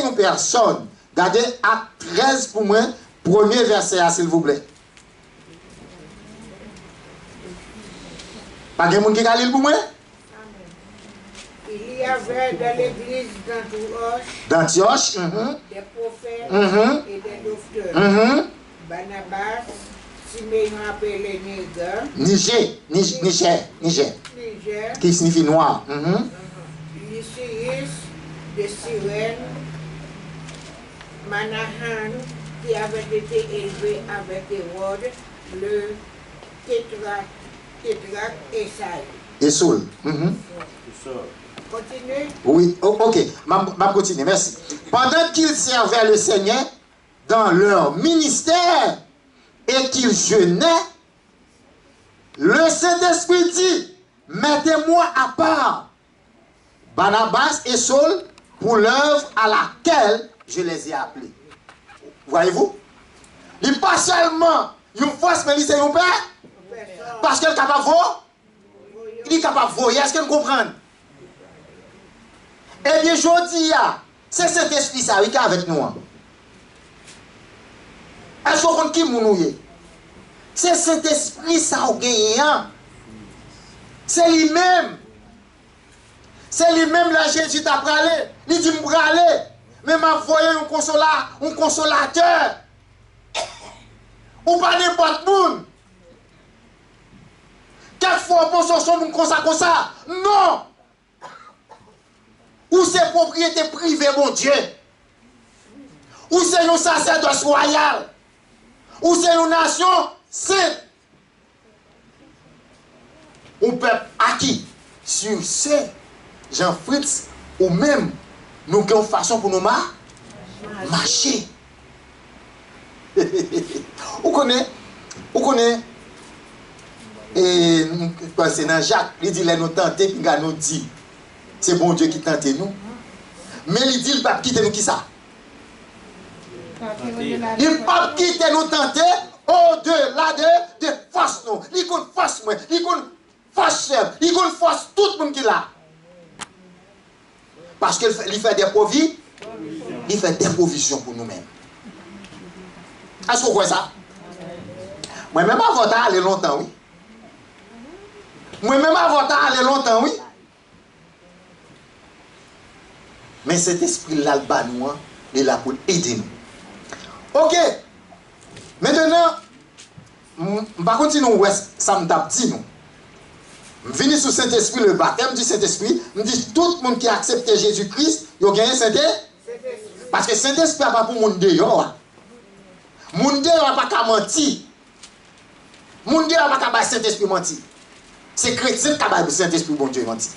une personne. Regardez Acte 13 pour moi. Premier verset, s'il vous plaît. Pas de monde qui a lu pour moi? Il y avait dans l'église d'Antioche des prophètes et des docteurs. Barnabas, Siméon appelé Niger, qui signifie noir. Lysias de Cyrène, Manahan, qui avait été élevé avec Hérode, le tétrarque et Saul. Continuez. Oui, ok, je continue, merci. Pendant qu'ils servaient le Seigneur dans leur ministère et qu'ils jeûnaient, le Saint-Esprit dit: mettez-moi à part Barnabas et Saul pour l'œuvre à laquelle je les ai appelés. Voyez-vous? Il n'est pas seulement une force, mais il c'est un père. Parce qu'il est capable de voir. Il est capable de voir. Est-ce que vous comprenez? Eh bien, je dis, C'est cet esprit ça qui est avec nous. Est-ce qu'on compte qui mounouye? C'est cet esprit ça qui est gagnant. C'est lui-même. C'est lui-même là Jésus t'a parlé. Il dit me parler. Mais m'a voyé un consolateur. Ou pas n'importe monde. Quelquefois on pense son comme ça. Non. Ou c'est propriété privée, mon Dieu. Ou c'est une sacerdoce royale. Ou c'est une nation sainte. Un peuple acquis sur ce Jean-Fritz ou même nous avons une façon pour nous marcher. Vous connaissez et c'est dans Jacques, il dit les nous tenter puis nous dit c'est bon Dieu qui tente nous. Mais il dit il ne va pas quitter nous qui ça. Il ne va pas quitter nous tenter au-delà de force nous. Il compte force moi, il compte force chef, il compte force tout le monde qui l'a. Parce qu'il fait des provisions, il fait des provisions pour nous-mêmes. Est-ce que vous voyez ça? Moi-même avant d'aller longtemps, oui. Moi-même avant d'aller longtemps, oui. Mais cet esprit-là, il est là pour aider nous. Ok. Maintenant, je vais continuer, ça me tape dit nous. Je viens sur Saint-Esprit, le baptême du Saint-Esprit. Je dis tout le monde qui a accepté Jésus-Christ, il a gagné Saint-Esprit. Parce que Saint-Esprit n'est pas pour le monde dehors. Le monde dehors n'a pas qu'à mentir. Le monde dehors n'a pas qu'à Saint-Esprit mentir. C'est chrétien qui a le Saint-Esprit, bon Dieu, mentir.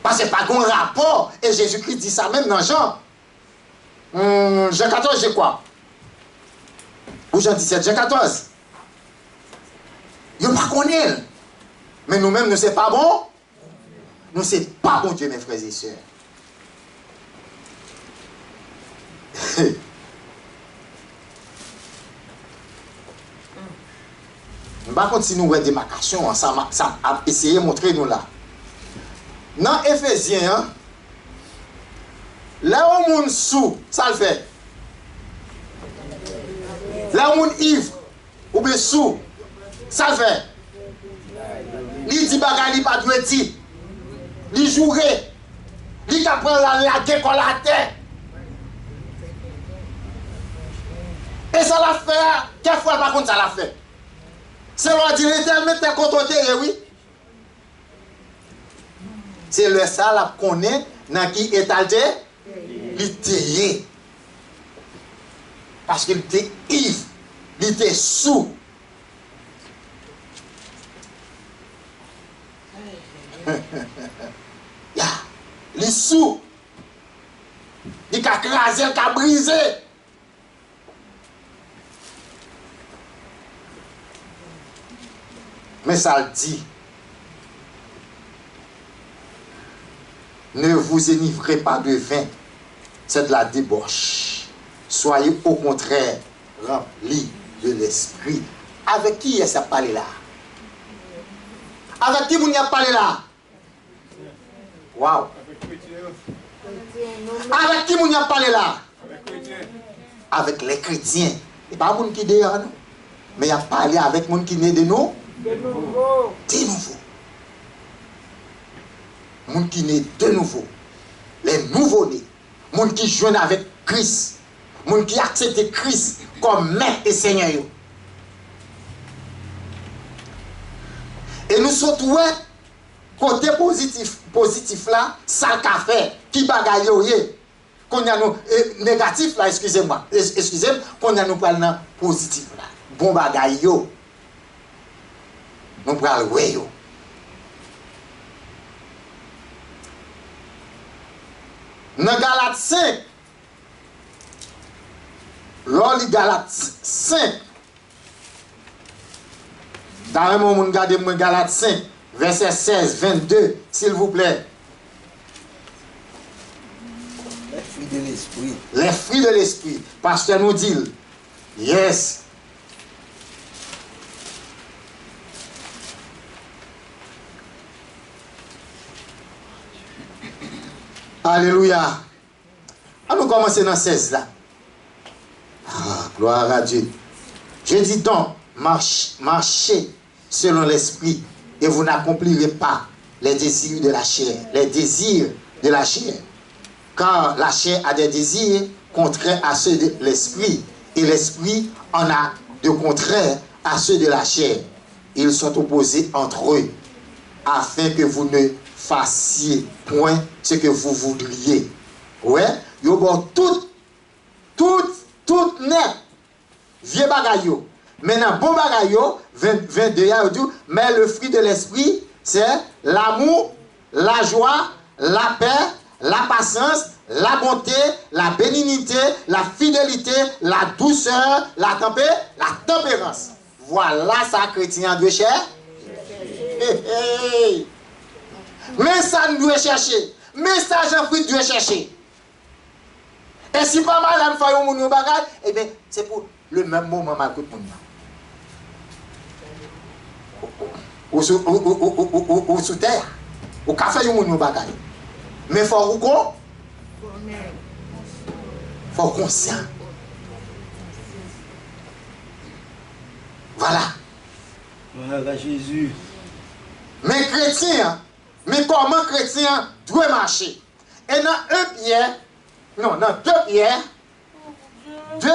Parce que pas un rapport. Et Jésus-Christ dit ça même dans Jean. Jean 14, j'ai quoi? Ou Jean 17, Jean 14. Il ne pas connaît. Mais nous-mêmes, nous ne sommes pas bon. Nous ne sommes pas bon Dieu, mes frères et sœurs. On va continuer avec des démarcations. Ça a essayé de montrer nous là. Dans Éphésiens, là où on est sous, ça le fait. Là où on est ivre, ou bien sous, ça le fait. Li dit bagay li pas dwe dit. Li jouer. Li ka prend la guerre kon la terre. Et ça l'a fait, quelle fois par contre ça l'a fait? C'est l'on dit l'éternel t'es contre terre, oui. C'est le ça la connaît dans qui étalé il était. Parce qu'il était ivre, il était sous. Les sous, il a crasé, il a brisé. Mais ça le dit. Ne vous enivrez pas de vin, c'est de la débauche. Soyez au contraire remplis de l'esprit. Avec qui est-ce qu'il a parlé là? Avec qui vous n'y a parlé là? Waouh! Avec qui vous n'y a parlé là? Avec les chrétiens. Et pas les gens qui sont derrière nous. Mais il a parlé avec les gens qui sont nés de nous. De nouveau. De nouveau. Les gens qui sont nés de nouveau. Les nouveaux-nés. Les gens qui joignent avec Christ. Les gens qui acceptent Christ comme maître et Seigneur. Et nous sommes côté positif là, ça qu'a fait, qui bagaille qu'on a nous négatif là, excusez-moi, qu'on a nous parlons positif là, bon bagaille yo, nous parlons ouais yo. Dans Galates 5, lors de Galates 5, dans le moment où nous regardons Galates 5, verset 16, 22, s'il vous plaît. Les fruits de l'esprit. Les fruits de l'esprit. Pasteur nous dit, yes. Alléluia. On nous commencer dans 16 là. Ah, gloire à Dieu. Je dis donc, marchez selon l'esprit et vous n'accomplirez pas les désirs de la chair. Les désirs de la chair. Car la chair a des désirs contraires à ceux de l'esprit et l'esprit en a de contraires à ceux de la chair. Ils sont opposés entre eux afin que vous ne fassiez point ce que vous voudriez. Ouais, yo bon tout net vieux bagay yo. Maintenant bon bagay yo 22 ya dit mais le fruit de l'esprit c'est l'amour, la joie, la paix, la patience, la bonté, la bénignité, la fidélité, la douceur, la tempérance. Voilà ça chrétien doit chercher. Mais ça nous doit chercher. Mais ça Jean-Christ doit chercher. Et si pas mal à me faire un bagage, eh bien c'est pour le même moment mal que pour nous. Ou sous terre. Ou café un bagage. Mais il faut faut conscient. Voilà. Voilà Jésus. Mais chrétien, mais comment chrétien doit marcher? Et dans 1 Pierre, non, dans 2 Pierre,